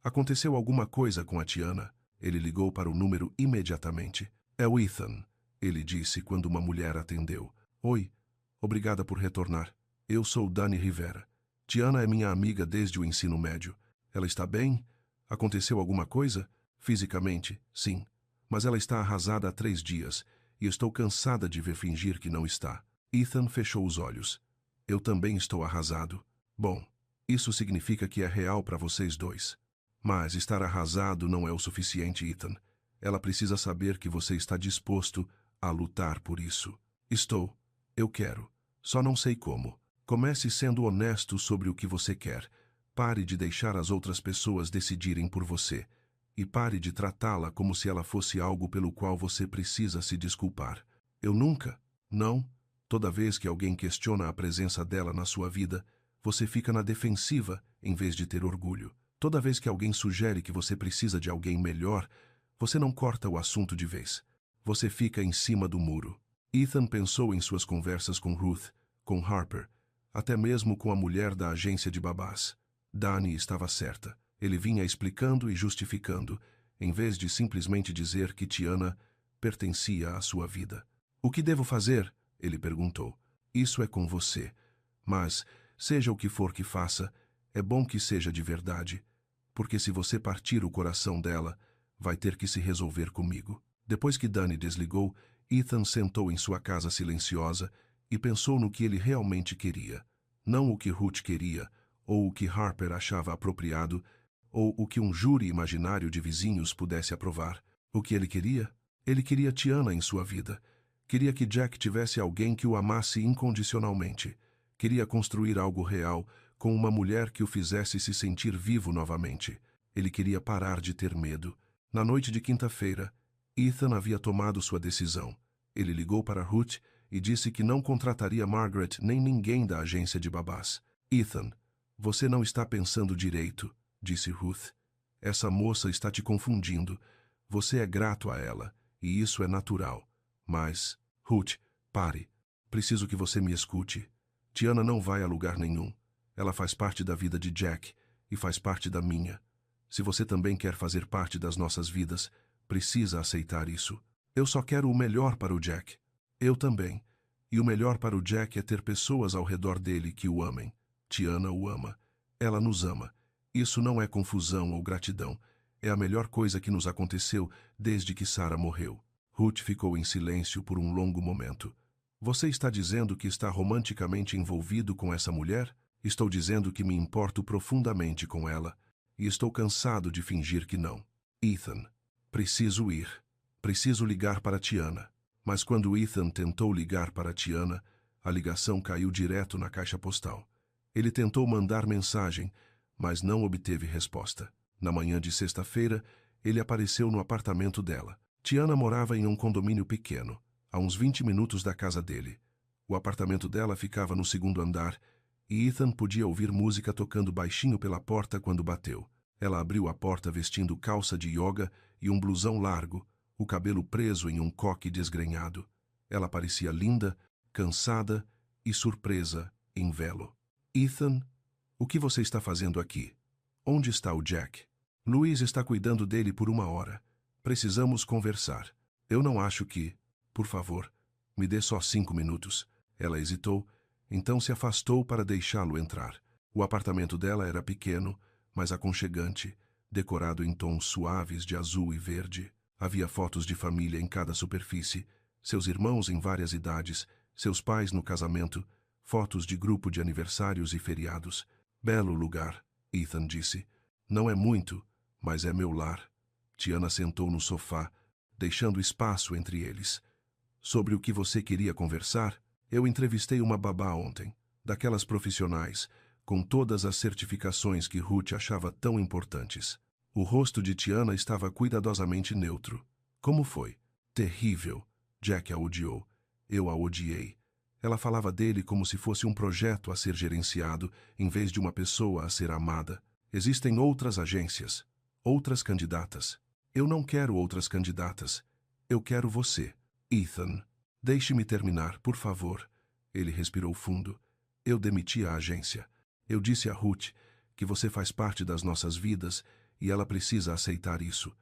Aconteceu alguma coisa com a Tiana? Ele ligou para o número imediatamente. É o Ethan, ele disse quando uma mulher atendeu. Oi, obrigada por retornar. Eu sou Dani Rivera. Tiana é minha amiga desde o ensino médio. Ela está bem? Aconteceu alguma coisa? Fisicamente, sim. Mas ela está arrasada há 3 dias, e estou cansada de ver fingir que não está. Ethan fechou os olhos. Eu também estou arrasado. Bom, isso significa que é real para vocês dois. Mas estar arrasado não é o suficiente, Ethan. Ela precisa saber que você está disposto a lutar por isso. Estou. Eu quero. Só não sei como. Comece sendo honesto sobre o que você quer. Pare de deixar as outras pessoas decidirem por você. E pare de tratá-la como se ela fosse algo pelo qual você precisa se desculpar. Eu nunca. Não. Toda vez que alguém questiona a presença dela na sua vida, você fica na defensiva em vez de ter orgulho. Toda vez que alguém sugere que você precisa de alguém melhor, você não corta o assunto de vez. Você fica em cima do muro. Ethan pensou em suas conversas com Ruth, com Harper, até mesmo com a mulher da agência de babás. Dani estava certa. Ele vinha explicando e justificando, em vez de simplesmente dizer que Tiana pertencia à sua vida. O que devo fazer? Ele perguntou. Isso é com você. Mas, seja o que for que faça, é bom que seja de verdade, porque se você partir o coração dela, vai ter que se resolver comigo. Depois que Dani desligou, Ethan sentou em sua casa silenciosa e pensou no que ele realmente queria. Não o que Ruth queria, ou o que Harper achava apropriado, ou o que um júri imaginário de vizinhos pudesse aprovar. O que ele queria? Ele queria Tiana em sua vida. Queria que Jack tivesse alguém que o amasse incondicionalmente. Queria construir algo real, com uma mulher que o fizesse se sentir vivo novamente. Ele queria parar de ter medo. Na noite de quinta-feira, Ethan havia tomado sua decisão. Ele ligou para Ruth e disse que não contrataria Margaret nem ninguém da agência de babás. Ethan, você não está pensando direito, disse Ruth. Essa moça está te confundindo. Você é grato a ela, e isso é natural. Mas, Ruth, pare. Preciso que você me escute. Tiana não vai a lugar nenhum. Ela faz parte da vida de Jack e faz parte da minha. Se você também quer fazer parte das nossas vidas, precisa aceitar isso. Eu só quero o melhor para o Jack. Eu também. E o melhor para o Jack é ter pessoas ao redor dele que o amem. Tiana o ama. Ela nos ama. Isso não é confusão ou gratidão. É a melhor coisa que nos aconteceu desde que Sarah morreu. Ruth ficou em silêncio por um longo momento. Você está dizendo que está romanticamente envolvido com essa mulher? Estou dizendo que me importo profundamente com ela. E estou cansado de fingir que não. Ethan, preciso ir. Preciso ligar para Tiana. Mas quando Ethan tentou ligar para Tiana, a ligação caiu direto na caixa postal. Ele tentou mandar mensagem, mas não obteve resposta. Na manhã de sexta-feira, ele apareceu no apartamento dela. Tiana morava em um condomínio pequeno, a uns 20 minutos da casa dele. O apartamento dela ficava no segundo andar e Ethan podia ouvir música tocando baixinho pela porta quando bateu. Ela abriu a porta vestindo calça de yoga e um blusão largo, o cabelo preso em um coque desgrenhado. Ela parecia linda, cansada e surpresa em velo. Ethan, o que você está fazendo aqui? Onde está o Jack? Louise está cuidando dele por 1 hora. Precisamos conversar. Eu não acho que... Por favor, me dê só 5 minutos. Ela hesitou, então se afastou para deixá-lo entrar. O apartamento dela era pequeno, mas aconchegante, decorado em tons suaves de azul e verde. Havia fotos de família em cada superfície, seus irmãos em várias idades, seus pais no casamento, fotos de grupo de aniversários e feriados. Belo lugar, Ethan disse. Não é muito, mas é meu lar. Tiana sentou no sofá, deixando espaço entre eles. Sobre o que você queria conversar? Eu entrevistei uma babá ontem, daquelas profissionais, com todas as certificações que Ruth achava tão importantes. O rosto de Tiana estava cuidadosamente neutro. Como foi? Terrível. Jack a odiou. Eu a odiei. Ela falava dele como se fosse um projeto a ser gerenciado, em vez de uma pessoa a ser amada. Existem outras agências, outras candidatas. Eu não quero outras candidatas. Eu quero você. Ethan, deixe-me terminar, por favor. Ele respirou fundo. Eu demiti a agência. Eu disse a Ruth que você faz parte das nossas vidas e ela precisa aceitar isso.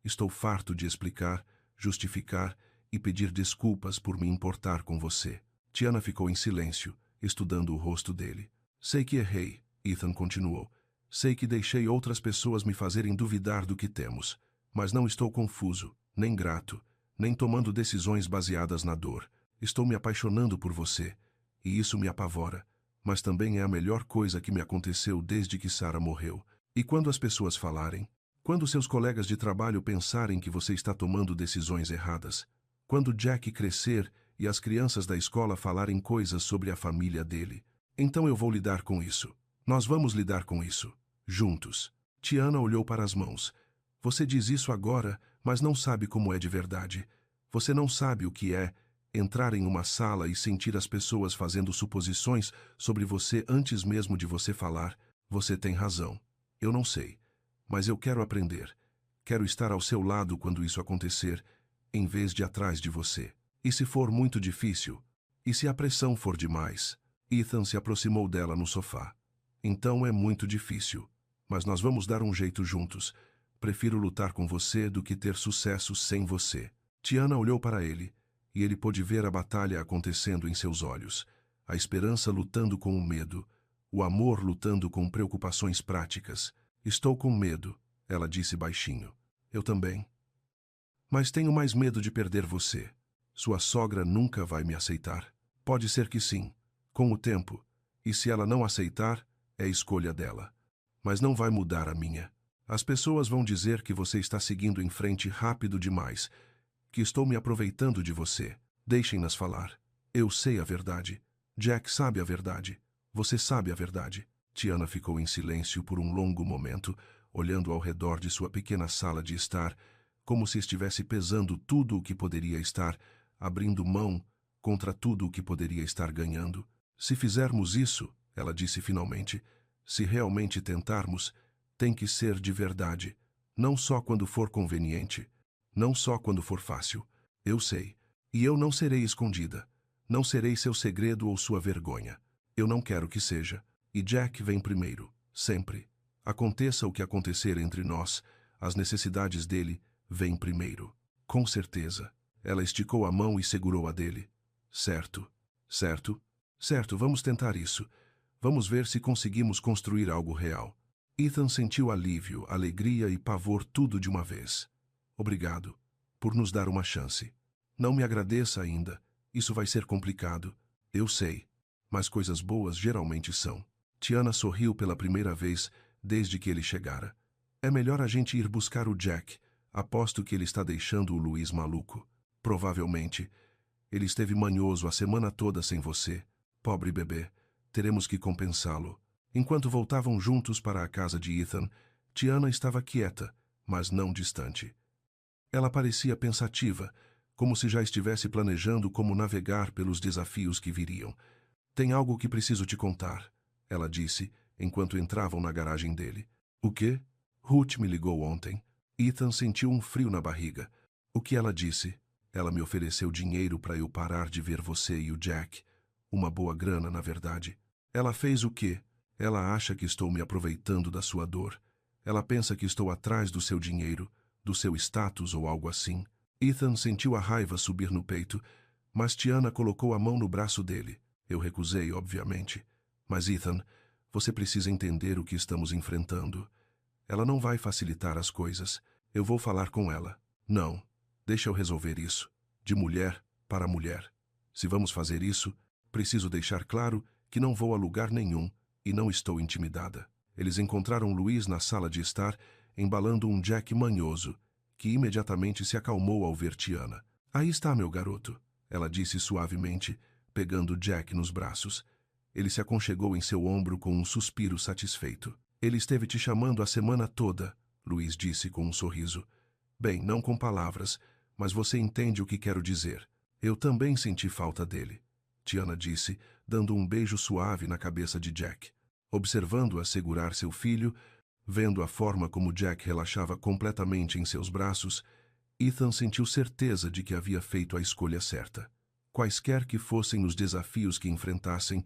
Estou farto de explicar, justificar e pedir desculpas por me importar com você. Tiana ficou em silêncio, estudando o rosto dele. Sei que errei, Ethan continuou. Sei que deixei outras pessoas me fazerem duvidar do que temos, mas não estou confuso, nem grato, nem tomando decisões baseadas na dor. Estou me apaixonando por você, e isso me apavora, mas também é a melhor coisa que me aconteceu desde que Sarah morreu. E quando as pessoas falarem, quando seus colegas de trabalho pensarem que você está tomando decisões erradas, quando Jack crescer e as crianças da escola falarem coisas sobre a família dele, então eu vou lidar com isso. Nós vamos lidar com isso, juntos. Tiana olhou para as mãos. Você diz isso agora, mas não sabe como é de verdade. Você não sabe o que é entrar em uma sala e sentir as pessoas fazendo suposições sobre você antes mesmo de você falar. Você tem razão. Eu não sei. Mas eu quero aprender. Quero estar ao seu lado quando isso acontecer, em vez de atrás de você. E se for muito difícil? E se a pressão for demais? Ethan se aproximou dela no sofá. Então é muito difícil. Mas nós vamos dar um jeito juntos. Prefiro lutar com você do que ter sucesso sem você. Tiana olhou para ele, e ele pôde ver a batalha acontecendo em seus olhos. A esperança lutando com o medo. O amor lutando com preocupações práticas. Estou com medo, ela disse baixinho. Eu também. Mas tenho mais medo de perder você. Sua sogra nunca vai me aceitar. Pode ser que sim, com o tempo. E se ela não aceitar, é escolha dela. Mas não vai mudar a minha. As pessoas vão dizer que você está seguindo em frente rápido demais, que estou me aproveitando de você. Deixem-nas falar. Eu sei a verdade. Jack sabe a verdade. Você sabe a verdade. Tiana ficou em silêncio por um longo momento, olhando ao redor de sua pequena sala de estar, como se estivesse pesando tudo o que poderia estar, abrindo mão contra tudo o que poderia estar ganhando. Se fizermos isso, ela disse finalmente, se realmente tentarmos, tem que ser de verdade, não só quando for conveniente, não só quando for fácil. Eu sei. E eu não serei escondida. Não serei seu segredo ou sua vergonha. Eu não quero que seja. E Jack vem primeiro, sempre. Aconteça o que acontecer entre nós, as necessidades dele vêm primeiro. Com certeza. Ela esticou a mão e segurou a dele. Certo. Certo? Certo, vamos tentar isso. Vamos ver se conseguimos construir algo real. Ethan sentiu alívio, alegria e pavor tudo de uma vez. Obrigado por nos dar uma chance. Não me agradeça ainda. Isso vai ser complicado. Eu sei. Mas coisas boas geralmente são. Tiana sorriu pela primeira vez desde que ele chegara. É melhor a gente ir buscar o Jack. Aposto que ele está deixando o Luiz maluco. Provavelmente. Ele esteve manhoso a semana toda sem você. Pobre bebê. Teremos que compensá-lo. Enquanto voltavam juntos para a casa de Ethan, Tiana estava quieta, mas não distante. Ela parecia pensativa, como se já estivesse planejando como navegar pelos desafios que viriam. Tem algo que preciso te contar, ela disse, enquanto entravam na garagem dele. O quê? Ruth me ligou ontem. Ethan sentiu um frio na barriga. O que ela disse? Ela me ofereceu dinheiro para eu parar de ver você e o Jack. Uma boa grana, na verdade. Ela fez o quê? Ela acha que estou me aproveitando da sua dor. Ela pensa que estou atrás do seu dinheiro, do seu status ou algo assim. Ethan sentiu a raiva subir no peito, mas Tiana colocou a mão no braço dele. Eu recusei, obviamente. Mas, Ethan, você precisa entender o que estamos enfrentando. Ela não vai facilitar as coisas. Eu vou falar com ela. Não, deixa eu resolver isso. De mulher para mulher. Se vamos fazer isso, preciso deixar claro que não vou a lugar nenhum e não estou intimidada. Eles encontraram Luiz na sala de estar, embalando um Jack manhoso, que imediatamente se acalmou ao ver Tiana. Aí está, meu garoto, ela disse suavemente, pegando Jack nos braços. Ele se aconchegou em seu ombro com um suspiro satisfeito. Ele esteve te chamando a semana toda, Luiz disse com um sorriso. Bem, não com palavras, mas você entende o que quero dizer. Eu também senti falta dele, Tiana disse, dando um beijo suave na cabeça de Jack. Observando-a segurar seu filho, vendo a forma como Jack relaxava completamente em seus braços, Ethan sentiu certeza de que havia feito a escolha certa. Quaisquer que fossem os desafios que enfrentassem,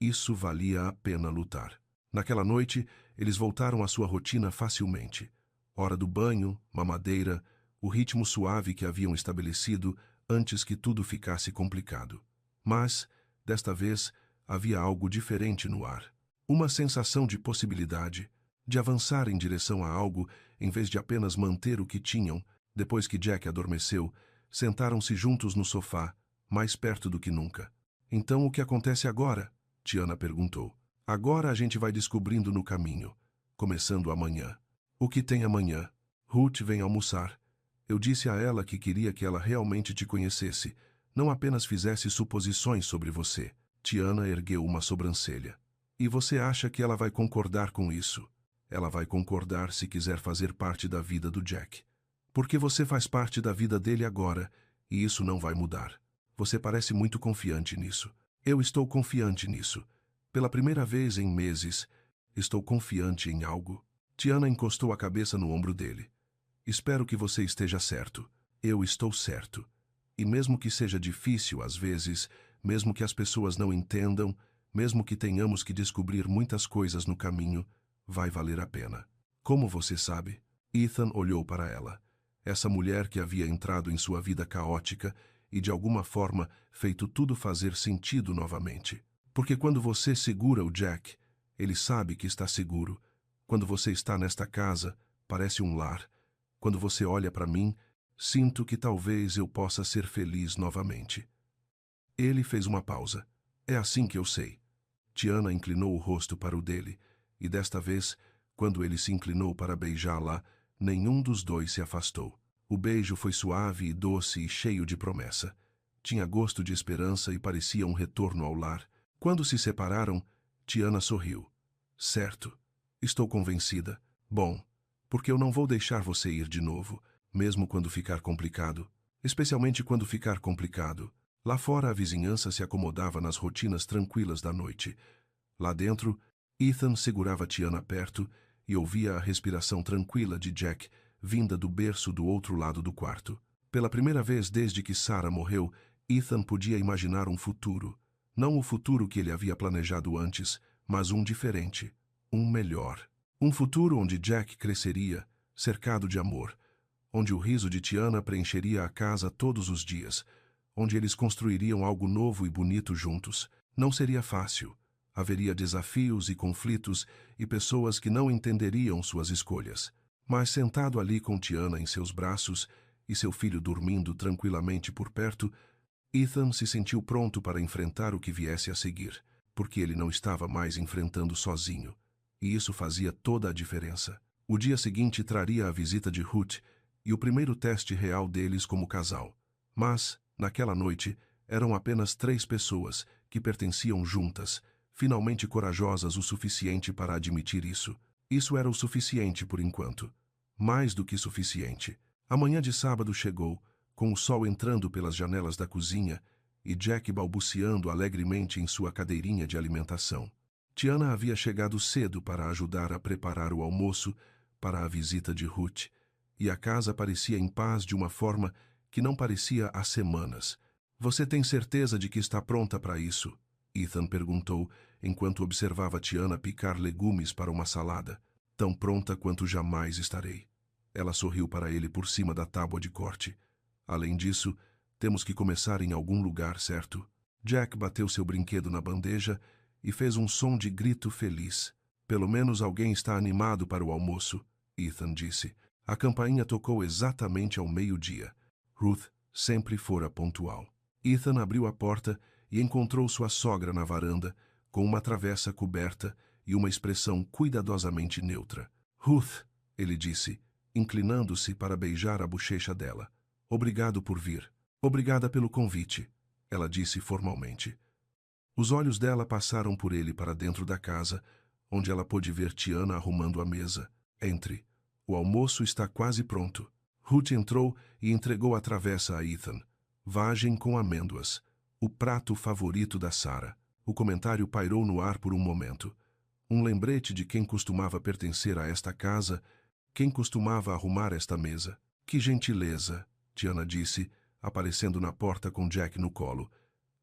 isso valia a pena lutar. Naquela noite, eles voltaram à sua rotina facilmente. Hora do banho, mamadeira, o ritmo suave que haviam estabelecido antes que tudo ficasse complicado. Mas, desta vez, havia algo diferente no ar. Uma sensação de possibilidade, de avançar em direção a algo em vez de apenas manter o que tinham. Depois que Jack adormeceu, sentaram-se juntos no sofá, mais perto do que nunca. Então o que acontece agora? Tiana perguntou. Agora a gente vai descobrindo no caminho, começando amanhã. O que tem amanhã? Ruth vem almoçar. Eu disse a ela que queria que ela realmente te conhecesse, não apenas fizesse suposições sobre você. Tiana ergueu uma sobrancelha. E você acha que ela vai concordar com isso? Ela vai concordar se quiser fazer parte da vida do Jack. Porque você faz parte da vida dele agora, e isso não vai mudar. Você parece muito confiante nisso. Eu estou confiante nisso. Pela primeira vez em meses, estou confiante em algo. Tiana encostou a cabeça no ombro dele. Espero que você esteja certo. Eu estou certo. E mesmo que seja difícil às vezes, mesmo que as pessoas não entendam, mesmo que tenhamos que descobrir muitas coisas no caminho, vai valer a pena. Como você sabe? Ethan olhou para ela. Essa mulher que havia entrado em sua vida caótica e de alguma forma feito tudo fazer sentido novamente. Porque quando você segura o Jack, ele sabe que está seguro. Quando você está nesta casa, parece um lar. Quando você olha para mim, sinto que talvez eu possa ser feliz novamente. Ele fez uma pausa. É assim que eu sei. Tiana inclinou o rosto para o dele, e desta vez, quando ele se inclinou para beijá-la, nenhum dos dois se afastou. O beijo foi suave e doce e cheio de promessa. Tinha gosto de esperança e parecia um retorno ao lar. Quando se separaram, Tiana sorriu. Certo. Estou convencida. Bom, Porque eu não vou deixar você ir de novo, mesmo quando ficar complicado. Especialmente quando ficar complicado. Lá fora a vizinhança se acomodava nas rotinas tranquilas da noite. Lá dentro, Ethan segurava Tiana perto e ouvia a respiração tranquila de Jack vinda do berço do outro lado do quarto. Pela primeira vez desde que Sarah morreu, Ethan podia imaginar um futuro. Não o futuro que ele havia planejado antes, mas um diferente, um melhor. Um futuro onde Jack cresceria, cercado de amor, onde o riso de Tiana preencheria a casa todos os dias, onde eles construiriam algo novo e bonito juntos. Não seria fácil. Haveria desafios e conflitos e pessoas que não entenderiam suas escolhas. Mas sentado ali com Tiana em seus braços e seu filho dormindo tranquilamente por perto, Ethan se sentiu pronto para enfrentar o que viesse a seguir, porque ele não estava mais enfrentando sozinho. E isso fazia toda a diferença. O dia seguinte traria a visita de Ruth e o primeiro teste real deles como casal. Mas, naquela noite, eram apenas 3 pessoas que pertenciam juntas, finalmente corajosas o suficiente para admitir isso. Isso era o suficiente por enquanto. Mais do que suficiente. A manhã de sábado chegou, com o sol entrando pelas janelas da cozinha e Jack balbuciando alegremente em sua cadeirinha de alimentação. Tiana havia chegado cedo para ajudar a preparar o almoço para a visita de Ruth, e a casa parecia em paz de uma forma que não parecia há semanas. Você tem certeza de que está pronta para isso? Ethan perguntou, enquanto observava Tiana picar legumes para uma salada. Tão pronta quanto jamais estarei. Ela sorriu para ele por cima da tábua de corte. Além disso, temos que começar em algum lugar, certo? Jack bateu seu brinquedo na bandeja e fez um som de grito feliz. Pelo menos alguém está animado para o almoço, Ethan disse. A campainha tocou exatamente ao meio-dia. Ruth sempre fora pontual. Ethan abriu a porta e encontrou sua sogra na varanda, com uma travessa coberta e uma expressão cuidadosamente neutra. Ruth, ele disse, inclinando-se para beijar a bochecha dela. Obrigado por vir. Obrigada pelo convite, ela disse formalmente. Os olhos dela passaram por ele para dentro da casa, onde ela pôde ver Tiana arrumando a mesa. Entre. O almoço está quase pronto. Ruth entrou e entregou a travessa a Ethan. Vagem com amêndoas. O prato favorito da Sarah. O comentário pairou no ar por um momento. Um lembrete de quem costumava pertencer a esta casa, quem costumava arrumar esta mesa. Que gentileza, Tiana disse, aparecendo na porta com Jack no colo.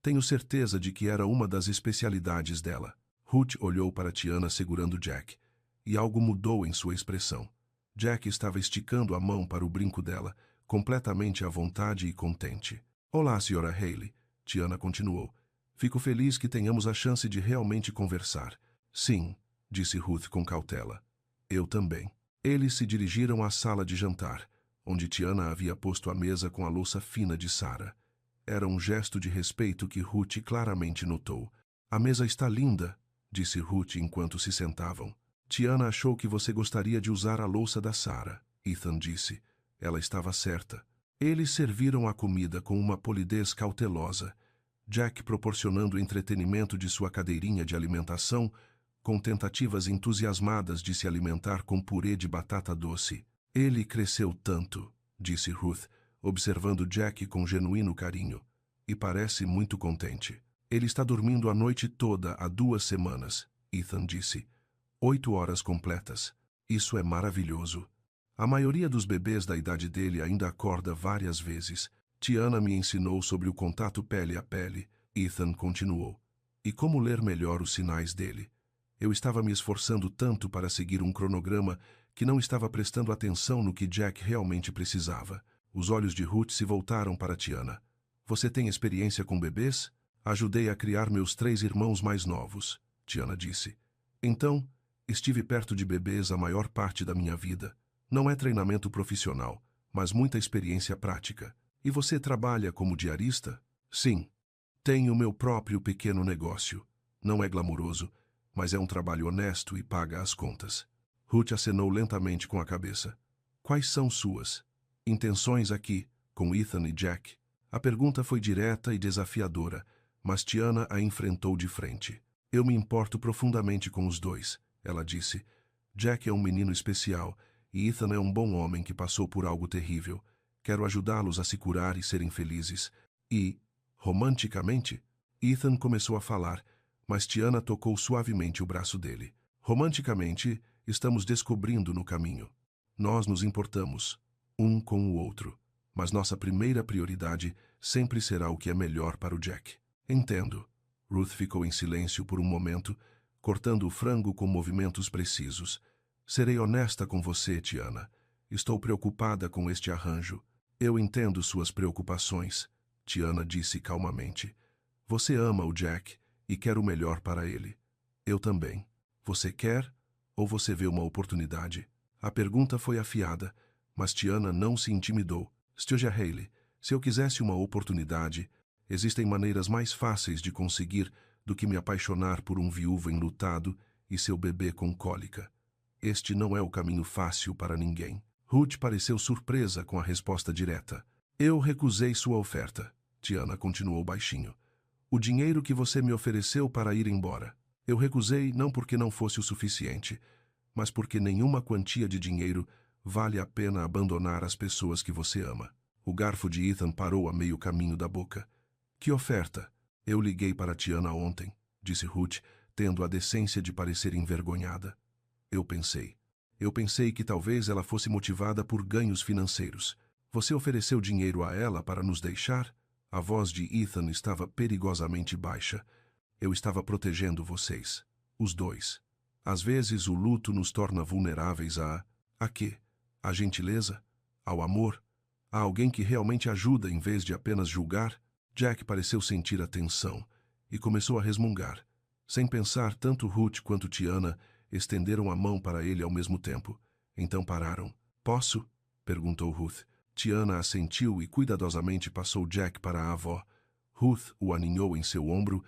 Tenho certeza de que era uma das especialidades dela. Ruth olhou para Tiana segurando Jack, e algo mudou em sua expressão. Jack estava esticando a mão para o brinco dela, completamente à vontade e contente. Olá, Sra. Haley, Tiana continuou. Fico feliz que tenhamos a chance de realmente conversar. Sim, disse Ruth com cautela. Eu também. Eles se dirigiram à sala de jantar, onde Tiana havia posto a mesa com a louça fina de Sarah. Era um gesto de respeito que Ruth claramente notou. A mesa está linda, disse Ruth enquanto se sentavam. Tiana achou que você gostaria de usar a louça da Sarah, Ethan disse. Ela estava certa. Eles serviram a comida com uma polidez cautelosa, Jack proporcionando entretenimento de sua cadeirinha de alimentação, com tentativas entusiasmadas de se alimentar com purê de batata doce. Ele cresceu tanto, disse Ruth, observando Jack com genuíno carinho, e parece muito contente. Ele está dormindo a noite toda há 2 semanas, Ethan disse. 8 horas completas. Isso é maravilhoso. A maioria dos bebês da idade dele ainda acorda várias vezes. Tiana me ensinou sobre o contato pele a pele, Ethan continuou, e como ler melhor os sinais dele. Eu estava me esforçando tanto para seguir um cronograma que não estava prestando atenção no que Jack realmente precisava. Os olhos de Ruth se voltaram para Tiana. Você tem experiência com bebês? Ajudei a criar meus 3 irmãos mais novos, Tiana disse. Então, estive perto de bebês a maior parte da minha vida. Não é treinamento profissional, mas muita experiência prática. E você trabalha como diarista? Sim. Tenho meu próprio pequeno negócio. Não é glamuroso, mas é um trabalho honesto e paga as contas. Ruth acenou lentamente com a cabeça. Quais são suas intenções aqui, com Ethan e Jack? A pergunta foi direta e desafiadora, mas Tiana a enfrentou de frente. Eu me importo profundamente com os 2, ela disse. Jack é um menino especial, E Ethan é um bom homem que passou por algo terrível. Quero ajudá-los a se curar e serem felizes. E, romanticamente, Ethan começou a falar, mas Tiana tocou suavemente o braço dele. Romanticamente, estamos descobrindo no caminho. Nós nos importamos, um com o outro, mas nossa primeira prioridade sempre será o que é melhor para o Jack. Entendo. Ruth ficou em silêncio por um momento, cortando o frango com movimentos precisos. Serei honesta com você, Tiana. Estou preocupada com este arranjo. Eu entendo suas preocupações, Tiana disse calmamente. Você ama o Jack e quer o melhor para ele. Eu também. Você quer ou você vê uma oportunidade? A pergunta foi afiada, mas Tiana não se intimidou. Stewart Haley, se eu quisesse uma oportunidade, existem maneiras mais fáceis de conseguir do que me apaixonar por um viúvo enlutado e seu bebê com cólica. Este não é o caminho fácil para ninguém. Ruth pareceu surpresa com a resposta direta. Eu recusei sua oferta, Tiana continuou baixinho. O dinheiro que você me ofereceu para ir embora. Eu recusei não porque não fosse o suficiente, mas porque nenhuma quantia de dinheiro vale a pena abandonar as pessoas que você ama. O garfo de Ethan parou a meio caminho da boca. Que oferta? Eu liguei para Tiana ontem, disse Ruth, tendo a decência de parecer envergonhada. Eu pensei que talvez ela fosse motivada por ganhos financeiros. Você ofereceu dinheiro a ela para nos deixar? A voz de Ethan estava perigosamente baixa. Eu estava protegendo vocês, os dois. Às vezes o luto nos torna vulneráveis a quê? À gentileza? Ao amor? A alguém que realmente ajuda em vez de apenas julgar? Jack pareceu sentir a tensão e começou a resmungar. Sem pensar, tanto Ruth quanto Tiana estenderam a mão para ele ao mesmo tempo. Então pararam. Posso? Perguntou Ruth. Tiana assentiu e cuidadosamente passou Jack para a avó. Ruth o aninhou em seu ombro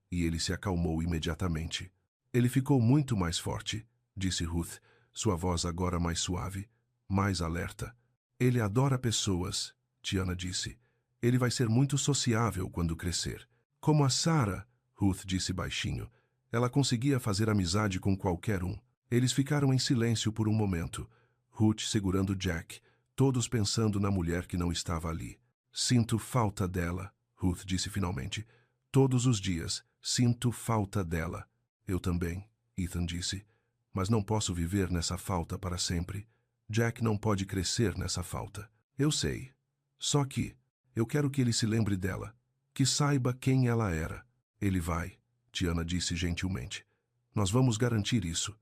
e ele se acalmou imediatamente. Ele ficou muito mais forte, disse Ruth, sua voz agora mais suave, mais alerta. Ele adora pessoas, Tiana disse. Ele vai ser muito sociável quando crescer. Como a Sarah, Ruth disse baixinho. Ela conseguia fazer amizade com qualquer um. Eles ficaram em silêncio por um momento, Ruth segurando Jack, todos pensando na mulher que não estava ali. Sinto falta dela, Ruth disse finalmente. Todos os dias, sinto falta dela. Eu também, Ethan disse. Mas não posso viver nessa falta para sempre. Jack não pode crescer nessa falta. Eu sei. Só que eu quero que ele se lembre dela, que saiba quem ela era. Ele vai, Tiana disse gentilmente. Nós vamos garantir isso.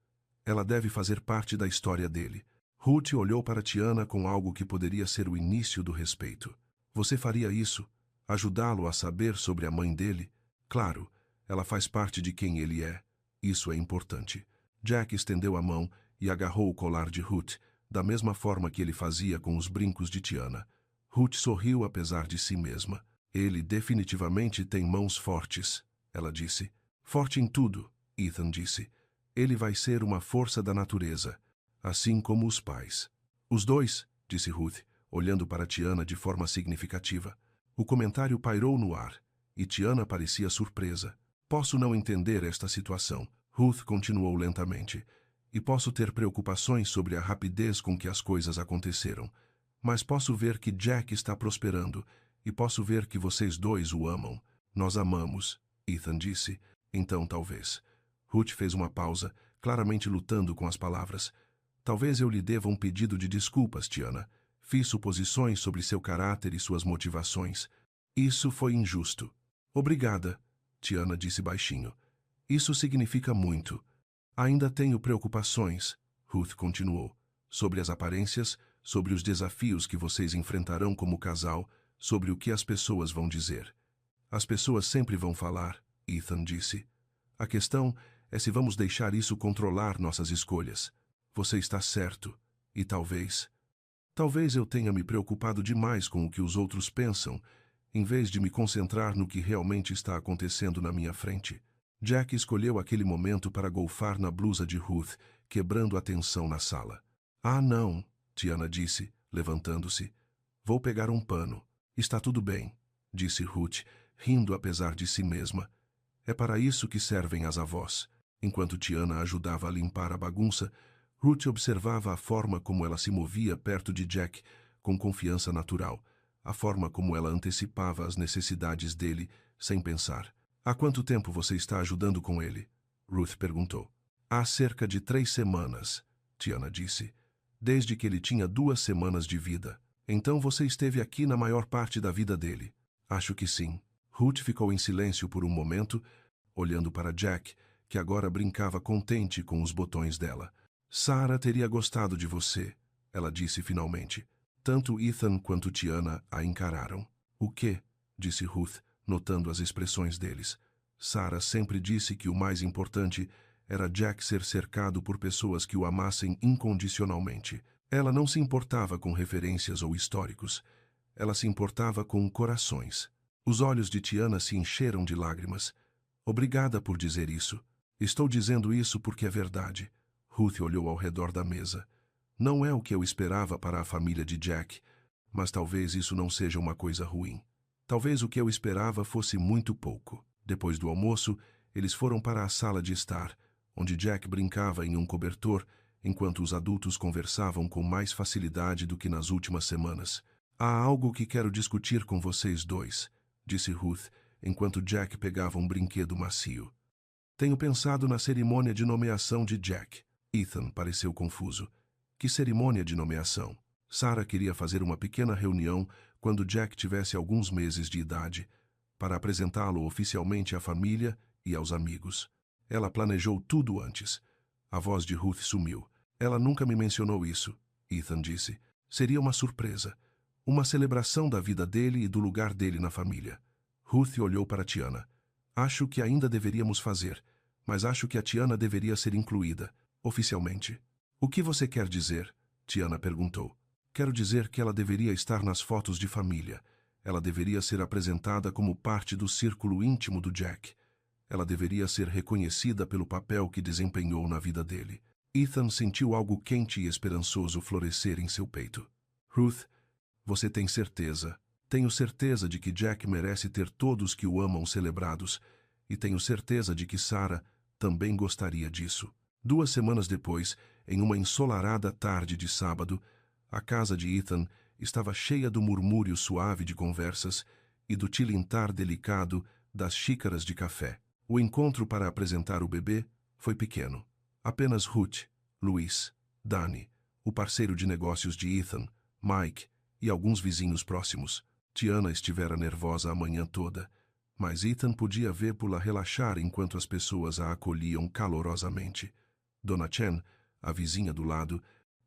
Ela deve fazer parte da história dele. Ruth olhou para Tiana com algo que poderia ser o início do respeito. Você faria isso? Ajudá-lo a saber sobre a mãe dele? Claro, ela faz parte de quem ele é. Isso é importante. Jack estendeu a mão e agarrou o colar de Ruth, da mesma forma que ele fazia com os brincos de Tiana. Ruth sorriu apesar de si mesma. Ele definitivamente tem mãos fortes, ela disse. Forte em tudo, Ethan disse. Ele vai ser uma força da natureza, assim como os pais. Os dois, disse Ruth, olhando para Tiana de forma significativa. O comentário pairou no ar, e Tiana parecia surpresa. Posso não entender esta situação, Ruth continuou lentamente, e posso ter preocupações sobre a rapidez com que as coisas aconteceram, mas posso ver que Jack está prosperando, e posso ver que vocês dois o amam. Nós amamos, Ethan disse. Então talvez. Ruth fez uma pausa, claramente lutando com as palavras. Talvez eu lhe deva um pedido de desculpas, Tiana. Fiz suposições sobre seu caráter e suas motivações. Isso foi injusto. Obrigada, Tiana disse baixinho. Isso significa muito. Ainda tenho preocupações, Ruth continuou, sobre as aparências, sobre os desafios que vocês enfrentarão como casal, sobre o que as pessoas vão dizer. As pessoas sempre vão falar, Ethan disse. A questão é se vamos deixar isso controlar nossas escolhas. Você está certo, e talvez eu tenha me preocupado demais com o que os outros pensam, em vez de me concentrar no que realmente está acontecendo na minha frente. Jack escolheu aquele momento para golfar na blusa de Ruth, quebrando a tensão na sala. Ah, não, Tiana disse, levantando-se. Vou pegar um pano. Está tudo bem, disse Ruth, rindo apesar de si mesma. É para isso que servem as avós. Enquanto Tiana ajudava a limpar a bagunça, Ruth observava a forma como ela se movia perto de Jack com confiança natural, a forma como ela antecipava as necessidades dele sem pensar. Há quanto tempo você está ajudando com ele? Ruth perguntou. Há cerca de 3 semanas, Tiana disse. Desde que ele tinha 2 semanas de vida. Então você esteve aqui na maior parte da vida dele. Acho que sim. Ruth ficou em silêncio por um momento, olhando para Jack, que agora brincava contente com os botões dela. Sarah teria gostado de você, ela disse finalmente. Tanto Ethan quanto Tiana a encararam. O quê? Disse Ruth, notando as expressões deles. Sarah sempre disse que o mais importante era Jack ser cercado por pessoas que o amassem incondicionalmente. Ela não se importava com referências ou históricos. Ela se importava com corações. Os olhos de Tiana se encheram de lágrimas. Obrigada por dizer isso. Estou dizendo isso porque é verdade. Ruth olhou ao redor da mesa. Não é o que eu esperava para a família de Jack, mas talvez isso não seja uma coisa ruim. Talvez o que eu esperava fosse muito pouco. Depois do almoço, eles foram para a sala de estar, onde Jack brincava em um cobertor, enquanto os adultos conversavam com mais facilidade do que nas últimas semanas. Há algo que quero discutir com vocês dois, disse Ruth, enquanto Jack pegava um brinquedo macio. Tenho pensado na cerimônia de nomeação de Jack. Ethan pareceu confuso. Que cerimônia de nomeação? Sarah queria fazer uma pequena reunião quando Jack tivesse alguns meses de idade, para apresentá-lo oficialmente à família e aos amigos. Ela planejou tudo antes. A voz de Ruth sumiu. Ela nunca me mencionou isso, Ethan disse. Seria uma surpresa. Uma celebração da vida dele e do lugar dele na família. Ruth olhou para Tiana. Acho que ainda deveríamos fazer, mas acho que a Tiana deveria ser incluída, oficialmente. O que você quer dizer? Tiana perguntou. Quero dizer que ela deveria estar nas fotos de família. Ela deveria ser apresentada como parte do círculo íntimo do Jack. Ela deveria ser reconhecida pelo papel que desempenhou na vida dele. Ethan sentiu algo quente e esperançoso florescer em seu peito. Ruth, você tem certeza? Tenho certeza de que Jack merece ter todos que o amam celebrados, e tenho certeza de que Sarah também gostaria disso. 2 semanas depois, em uma ensolarada tarde de sábado, a casa de Ethan estava cheia do murmúrio suave de conversas e do tilintar delicado das xícaras de café. O encontro para apresentar o bebê foi pequeno. Apenas Ruth, Luiz, Danny, o parceiro de negócios de Ethan, Mike e alguns vizinhos próximos. Tiana estivera nervosa a manhã toda, mas Ethan podia vê-la relaxar enquanto as pessoas a acolhiam calorosamente. Dona Chen, a vizinha do lado,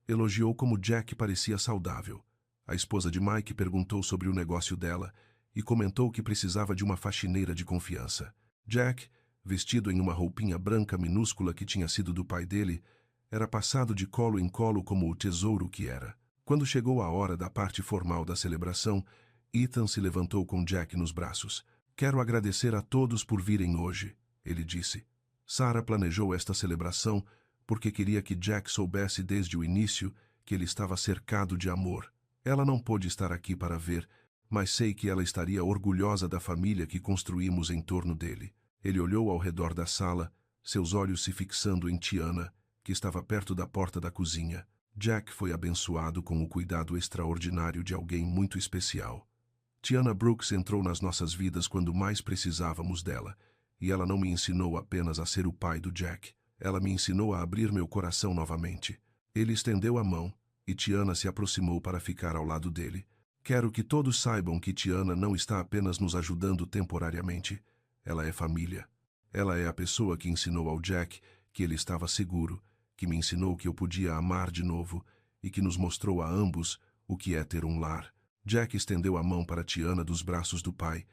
elogiou como Jack parecia saudável. A esposa de Mike perguntou sobre o negócio dela e comentou que precisava de uma faxineira de confiança. Jack, vestido em uma roupinha branca minúscula que tinha sido do pai dele, era passado de colo em colo como o tesouro que era. Quando chegou a hora da parte formal da celebração, Ethan se levantou com Jack nos braços. Quero agradecer a todos por virem hoje, ele disse. Sarah planejou esta celebração porque queria que Jack soubesse desde o início que ele estava cercado de amor. Ela não pôde estar aqui para ver, mas sei que ela estaria orgulhosa da família que construímos em torno dele. Ele olhou ao redor da sala, seus olhos se fixando em Tiana, que estava perto da porta da cozinha. Jack foi abençoado com o cuidado extraordinário de alguém muito especial. Tiana Brooks entrou nas nossas vidas quando mais precisávamos dela, e ela não me ensinou apenas a ser o pai do Jack. Ela me ensinou a abrir meu coração novamente. Ele estendeu a mão, e Tiana se aproximou para ficar ao lado dele. Quero que todos saibam que Tiana não está apenas nos ajudando temporariamente. Ela é família. Ela é a pessoa que ensinou ao Jack que ele estava seguro, que me ensinou que eu podia amar de novo e que nos mostrou a ambos o que é ter um lar. Jack estendeu a mão para Tiana dos braços do pai,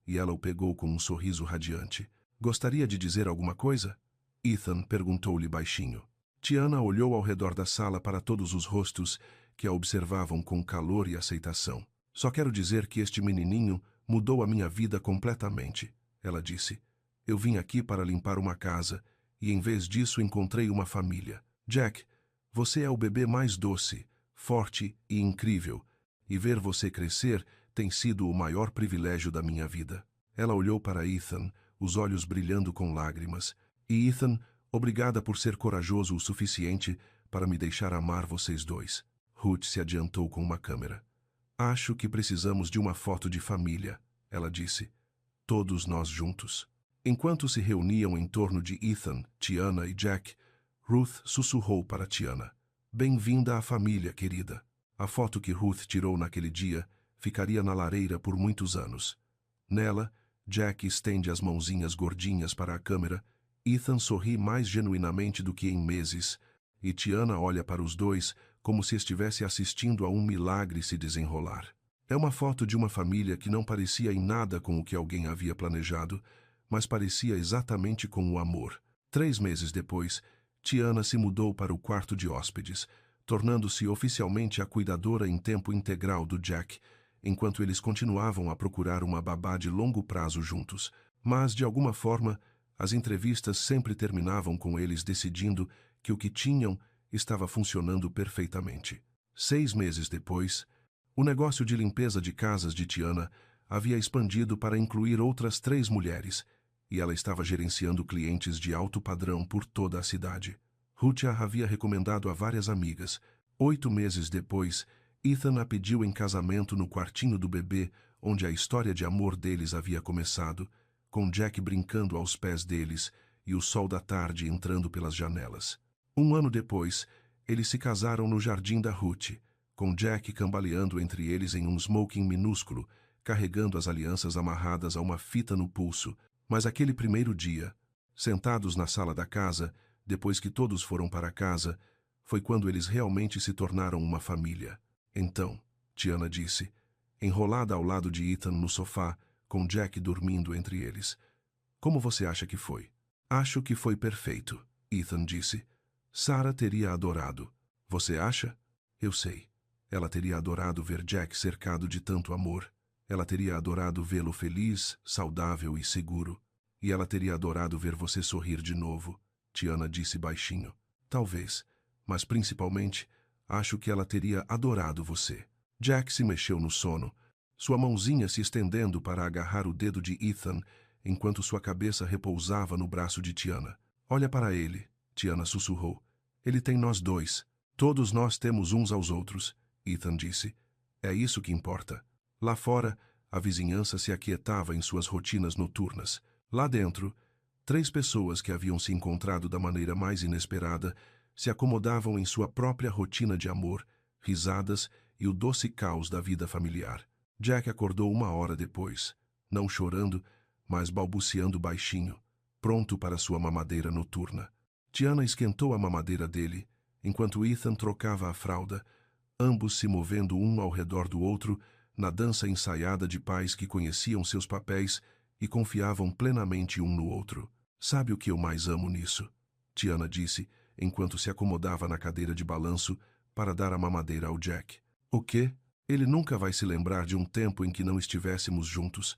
e ela o pegou com um sorriso radiante. Gostaria de dizer alguma coisa? Ethan perguntou-lhe baixinho. Tiana olhou ao redor da sala para todos os rostos que a observavam com calor e aceitação. Só quero dizer que este menininho mudou a minha vida completamente, ela disse. Eu vim aqui para limpar uma casa, e em vez disso encontrei uma família. Jack, você é o bebê mais doce, forte e incrível, e ver você crescer tem sido o maior privilégio da minha vida. Ela olhou para Ethan, os olhos brilhando com lágrimas. E Ethan, obrigada por ser corajoso o suficiente para me deixar amar vocês dois. Ruth se adiantou com uma câmera. Acho que precisamos de uma foto de família, ela disse. Todos nós juntos. Enquanto se reuniam em torno de Ethan, Tiana e Jack, Ruth sussurrou para Tiana. Bem-vinda à família, querida. A foto que Ruth tirou naquele dia ficaria na lareira por muitos anos. Nela, Jack estende as mãozinhas gordinhas para a câmera, Ethan sorri mais genuinamente do que em meses, e Tiana olha para os dois como se estivesse assistindo a um milagre se desenrolar. É uma foto de uma família que não parecia em nada com o que alguém havia planejado, mas parecia exatamente com o amor. 3 meses depois, Tiana se mudou para o quarto de hóspedes, tornando-se oficialmente a cuidadora em tempo integral do Jack, enquanto eles continuavam a procurar uma babá de longo prazo juntos. Mas, de alguma forma, as entrevistas sempre terminavam com eles decidindo que o que tinham estava funcionando perfeitamente. 6 meses depois, o negócio de limpeza de casas de Tiana havia expandido para incluir outras 3 mulheres, e ela estava gerenciando clientes de alto padrão por toda a cidade. Ruth a havia recomendado a várias amigas. 8 meses depois, Ethan a pediu em casamento no quartinho do bebê, onde a história de amor deles havia começado, com Jack brincando aos pés deles e o sol da tarde entrando pelas janelas. 1 ano depois, eles se casaram no jardim da Ruth, com Jack cambaleando entre eles em um smoking minúsculo, carregando as alianças amarradas a uma fita no pulso. Mas aquele primeiro dia, sentados na sala da casa, depois que todos foram para casa, foi quando eles realmente se tornaram uma família. Então, Tiana disse, enrolada ao lado de Ethan no sofá, com Jack dormindo entre eles. Como você acha que foi? Acho que foi perfeito, Ethan disse. Sarah teria adorado. Você acha? Eu sei. Ela teria adorado ver Jack cercado de tanto amor. Ela teria adorado vê-lo feliz, saudável e seguro. E ela teria adorado ver você sorrir de novo, Tiana disse baixinho. Talvez, mas principalmente, acho que ela teria adorado você. Jack se mexeu no sono, sua mãozinha se estendendo para agarrar o dedo de Ethan, enquanto sua cabeça repousava no braço de Tiana. Olha para ele, Tiana sussurrou. Ele tem nós dois. Todos nós temos uns aos outros, Ethan disse. É isso que importa. Lá fora, a vizinhança se aquietava em suas rotinas noturnas. Lá dentro, 3 pessoas que haviam se encontrado da maneira mais inesperada se acomodavam em sua própria rotina de amor, risadas e o doce caos da vida familiar. Jack acordou 1 hora depois, não chorando, mas balbuciando baixinho, pronto para sua mamadeira noturna. Tiana esquentou a mamadeira dele, enquanto Ethan trocava a fralda, ambos se movendo um ao redor do outro, na dança ensaiada de pais que conheciam seus papéis e confiavam plenamente um no outro. Sabe o que eu mais amo nisso? Tiana disse, enquanto se acomodava na cadeira de balanço para dar a mamadeira ao Jack. O quê? Ele nunca vai se lembrar de um tempo em que não estivéssemos juntos.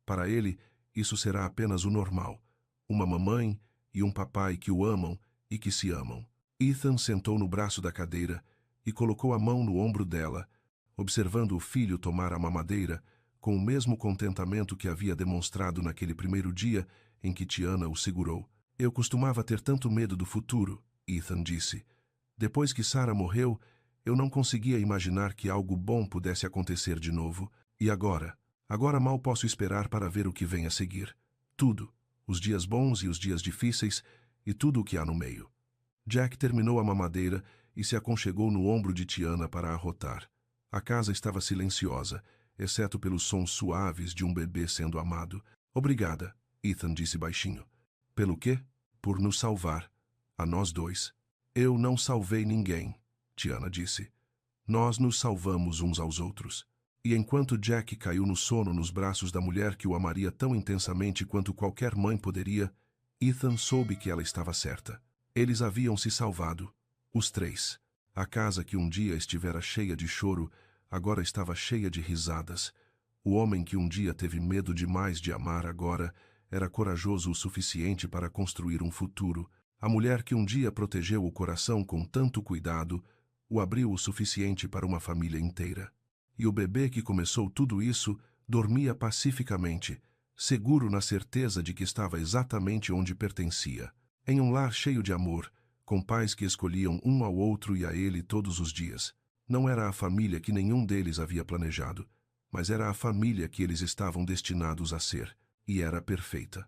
Para ele, isso será apenas o normal. Uma mamãe e um papai que o amam e que se amam. Ethan sentou no braço da cadeira e colocou a mão no ombro dela, observando o filho tomar a mamadeira com o mesmo contentamento que havia demonstrado naquele primeiro dia em que Tiana o segurou. Eu costumava ter tanto medo do futuro, Ethan disse. Depois que Sarah morreu, eu não conseguia imaginar que algo bom pudesse acontecer de novo. E agora? Agora mal posso esperar para ver o que vem a seguir. Tudo. Os dias bons e os dias difíceis e tudo o que há no meio. Jack terminou a mamadeira e se aconchegou no ombro de Tiana para arrotar. A casa estava silenciosa, exceto pelos sons suaves de um bebê sendo amado. Obrigada, Ethan disse baixinho. Pelo quê? Por nos salvar. A nós dois. Eu não salvei ninguém, Tiana disse. Nós nos salvamos uns aos outros. E enquanto Jack caiu no sono nos braços da mulher que o amaria tão intensamente quanto qualquer mãe poderia, Ethan soube que ela estava certa. Eles haviam se salvado. Os 3. A casa que um dia estivera cheia de choro, agora estava cheia de risadas. O homem que um dia teve medo demais de amar agora era corajoso o suficiente para construir um futuro. A mulher que um dia protegeu o coração com tanto cuidado, o abriu o suficiente para uma família inteira. E o bebê que começou tudo isso dormia pacificamente, seguro na certeza de que estava exatamente onde pertencia. Em um lar cheio de amor, com pais que escolhiam um ao outro e a ele todos os dias. Não era a família que nenhum deles havia planejado, mas era a família que eles estavam destinados a ser, e era perfeita.